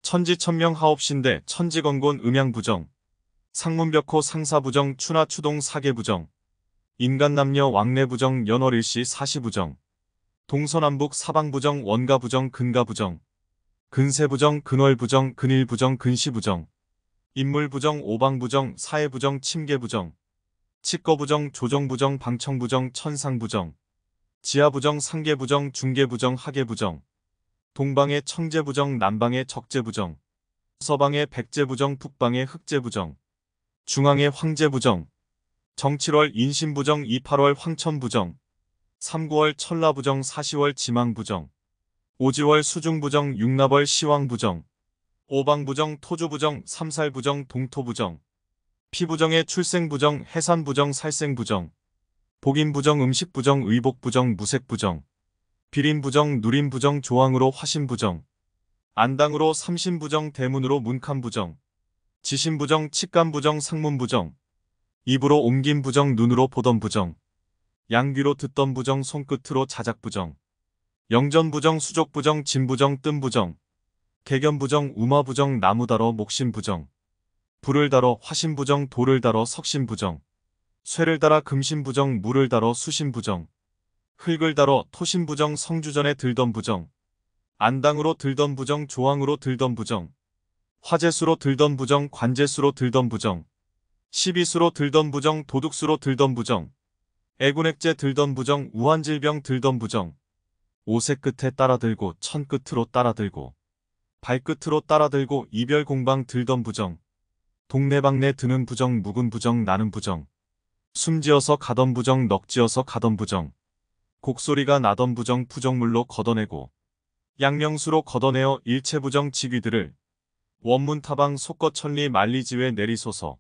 천지천명 하옵신대 천지건곤 음양부정 상문벽호 상사부정 추나추동 사계부정 인간남녀 왕래부정 연월일시 사시부정 동서남북 사방부정 원가부정 근가부정 근세부정 근월부정 근일부정 근시부정 인물부정 오방부정 사해부정 침계부정 치거부정 조정부정 방청부정 천상부정 지하부정 상계부정 중계부정 하계부정 동방의 청제부정 남방의 적제부정 서방의 백제부정 북방의 흑제부정 중앙의 황제부정 정7월 인신부정 28월 황천부정 3, 9월 천라부정 4, 10월 지망부정 5, 10월 수중부정 6, 납월 시왕부정 오방부정 토주부정 3, 살부정 동토부정 피부정의 출생부정 해산부정 살생부정 복인부정 음식부정 의복부정 무색부정 비린부정 누린부정 조항으로 화신부정 안당으로 삼신부정 대문으로 문칸부정 지신부정 칙간부정 상문부정 입으로 옮긴 부정 눈으로 보던 부정 양귀로 듣던 부정 손끝으로 자작부정 영전부정 수족부정 진부정 뜸부정 개견부정 우마부정 나무다러 목신부정 불을 달어 화신부정 돌을 달어 석신부정 쇠를 달아 금신부정 물을 달어 수신부정 흙을 달어 토신부정 성주전에 들던 부정 안당으로 들던 부정 조항으로 들던 부정 화재수로 들던 부정 관재수로 들던 부정 시비수로 들던 부정 도둑수로 들던 부정 애군액제 들던 부정 우환질병 들던 부정 오새 끝에 따라들고 천 끝으로 따라들고 발끝으로 따라들고 이별공방 들던 부정 동네방네 드는 부정 묵은 부정 나는 부정 숨지어서 가던 부정 넋지어서 가던 부정 곡소리가 나던 부정 부정물로 걷어내고 양명수로 걷어내어 일체부정 직위들을 원문타방 속거천리 만리지회 내리소서.